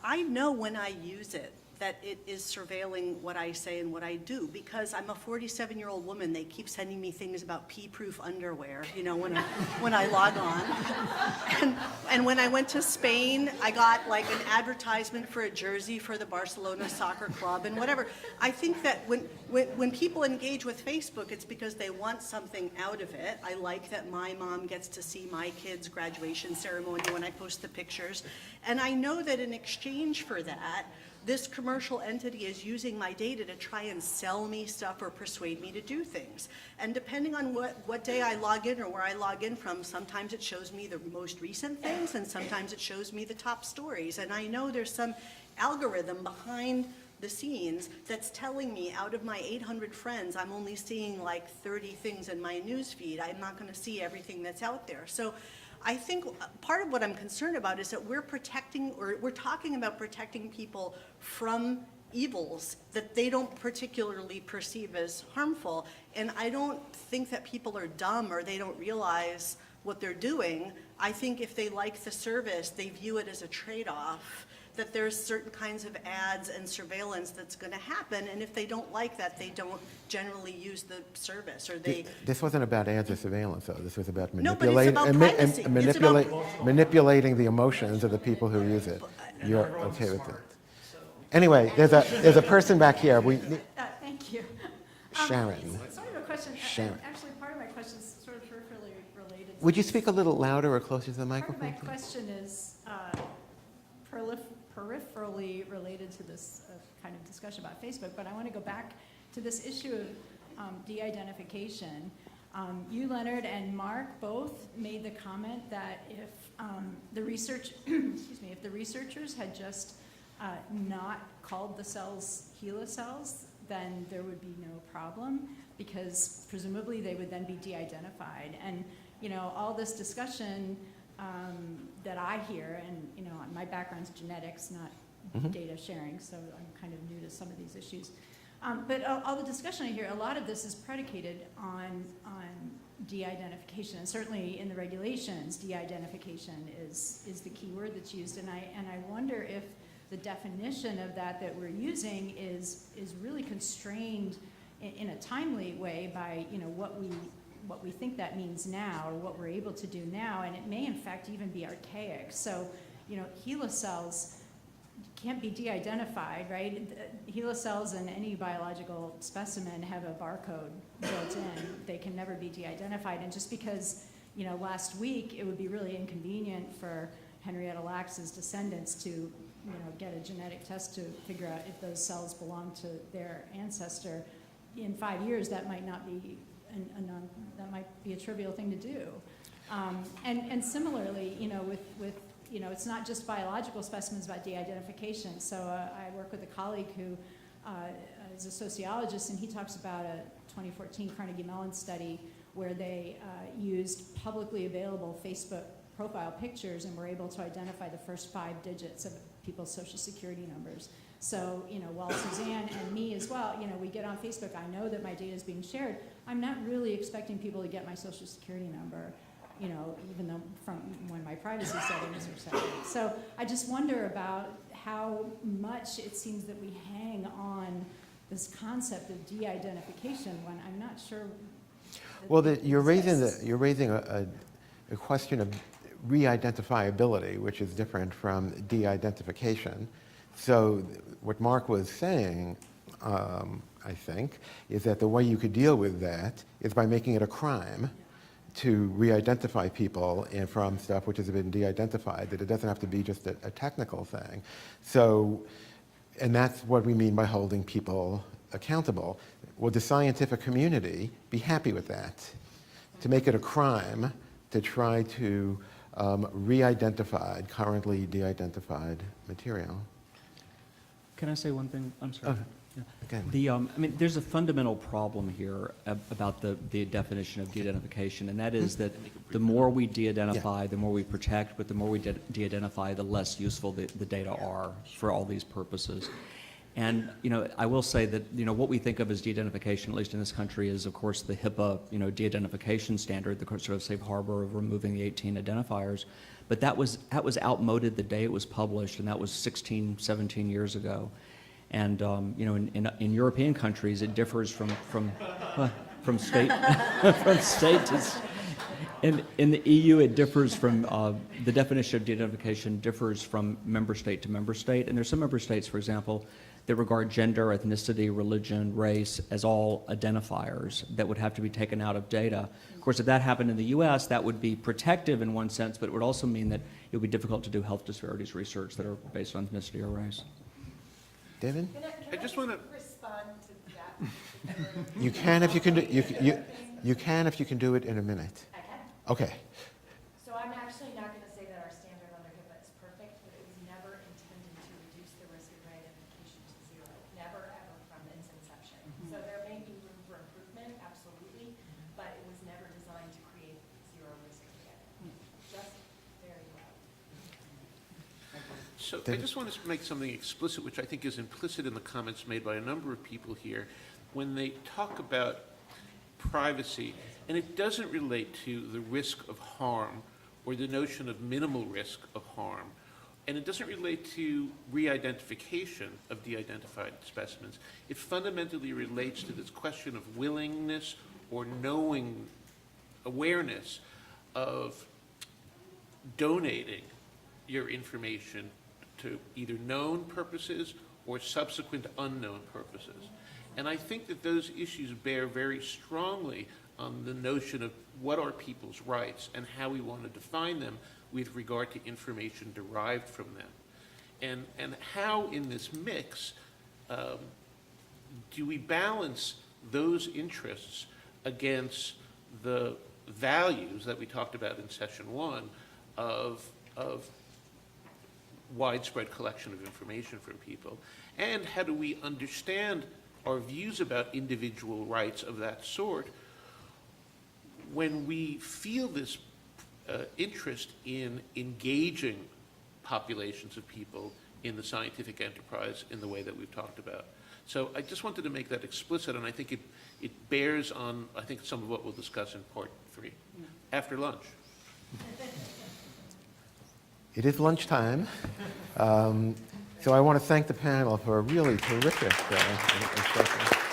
I know when I use it that it is surveilling what I say and what I do, because I'm a 47-year-old woman. They keep sending me things about pee-proof underwear, you know, when I log on. And when I went to Spain, I got like an advertisement for a jersey for the Barcelona soccer club and whatever. I think that when people engage with Facebook, it's because they want something out of it. I like that my mom gets to see my kid's graduation ceremony when I post the pictures. And I know that in exchange for that, this commercial entity is using my data to try and sell me stuff or persuade me to do things. And depending on what day I log in or where I log in from, sometimes it shows me the most recent things and sometimes it shows me the top stories. And I know there's some algorithm behind the scenes that's telling me out of my 800 friends, I'm only seeing like 30 things in my news feed. I'm not gonna see everything that's out there. So I think part of what I'm concerned about is that we're talking about protecting people from evils that they don't particularly perceive as harmful. And I don't think that people are dumb or they don't realize what they're doing. I think if they like the service, they view it as a trade-off, that there's certain kinds of ads and surveillance that's going to happen, and if they don't like that, they don't generally use the service, or they... This wasn't about ads or surveillance, though. This was about No, but it's about privacy. It's about- manipulating the emotions of the people who use it. You're okay with that? Anyway, there's a person back here. Thank you. Sharon. Sort of a question, Sharon. actually, part of my question is sort of peripherally related. Would you speak a little louder or closer to the Part of my microphone? question is peripherally related to this kind of discussion about Facebook, but I want to go back to this issue of de-identification. You, Leonard, and Mark both made the comment that if the research, if the researchers had just not called the cells HeLa cells, then there would be no problem, because presumably they would then be de-identified. And you know, all this discussion that I hear, and you know, my background's genetics, not data sharing, so I'm kind of new to some of these issues. But all the discussion I hear, a lot of this is predicated on de-identification, and certainly in the regulations, de-identification is the key word that's used. And I wonder if the definition of that we're using is really constrained in a timely way by, you know, what we think that means now, or what we're able to do now, and it may in fact even be archaic. So, you know, HeLa cells can't be de-identified, right? HeLa cells in any biological specimen have a barcode built in. They can never be de-identified. And just because, you know, last week it would be really inconvenient for Henrietta Lacks's descendants to, you know, get a genetic test to figure out if those cells belong to their ancestor, in 5 years that might not be that might be a trivial thing to do. And similarly, you know, with you know, it's not just biological specimens about de-identification. So I work with a colleague who is a sociologist, and he talks about a 2014 Carnegie Mellon study where they used publicly available Facebook profile pictures and were able to identify the first 5 digits of people's social security numbers. So, you know, while Suzanne and me as well, you know, we get on Facebook, I know that my data is being shared. I'm not really expecting people to get my social security number, you know, even though from when my privacy settings are set. So I just wonder about how much it seems that we hang on this concept of de-identification when I'm not sure. Well, you're raising a question of re-identifiability, which is different from de-identification. So what Mark was saying, I think, is that the way you could deal with that is by making it a crime to re-identify people and from stuff which has been de-identified, that it doesn't have to be just a technical thing. So, and that's what we mean by holding people accountable. Would the scientific community be happy with that? To make it a crime to try to re-identify currently de-identified material? Can I say one thing? I'm sorry. Yeah. Again. I mean, there's a fundamental problem here about the definition of de-identification, and that is that the more we de-identify, the more we protect, but the more we de-identify, the less useful the data are for all these purposes. And, I will say that, what we think of as de-identification, at least in this country, is, of course, the HIPAA, de-identification standard, the sort of safe harbor of removing the 18 identifiers. But that was outmoded the day it was published, and that was 16, 17 years ago. And in European countries, it differs from state from state to. In the EU, it differs from the definition of de-identification differs from member state to member state. And there's some member states, for example, that regard gender, ethnicity, religion, race as all identifiers that would have to be taken out of data. Of course, if that happened in the U.S., that would be protective in one sense, but it would also mean that it would be difficult to do health disparities research that are based on ethnicity or race. David? I just want to respond to that. You can if you can do, you can if you can do it in a minute. I can. Okay. So I'm actually not going to say that our standard under HIPAA is perfect, but it was never intended to reduce the risk of re-identification to zero. Never, ever from its inception. So there may be room for improvement, absolutely, but it was never designed to create zero risk of re-identification. Just very low. So I just want to make something explicit, which I think is implicit in the comments made by a number of people here. When they talk about privacy, and it doesn't relate to the risk of harm or the notion of minimal risk of harm, and it doesn't relate to re-identification of de-identified specimens. It fundamentally relates to this question of willingness or knowing, awareness of donating your information to either known purposes or subsequent unknown purposes. And I think that those issues bear very strongly on the notion of what are people's rights and how we want to define them with regard to information derived from them. And how in this mix do we balance those interests against the values that we talked about in session one of widespread collection of information from people, and how do we understand our views about individual rights of that sort when we feel this interest in engaging populations of people in the scientific enterprise in the way that we've talked about. So I just wanted to make that explicit, and I think it bears on, I think, some of what we'll discuss in part 3, after lunch. It is lunchtime. So I want to thank the panel for a really terrific discussion.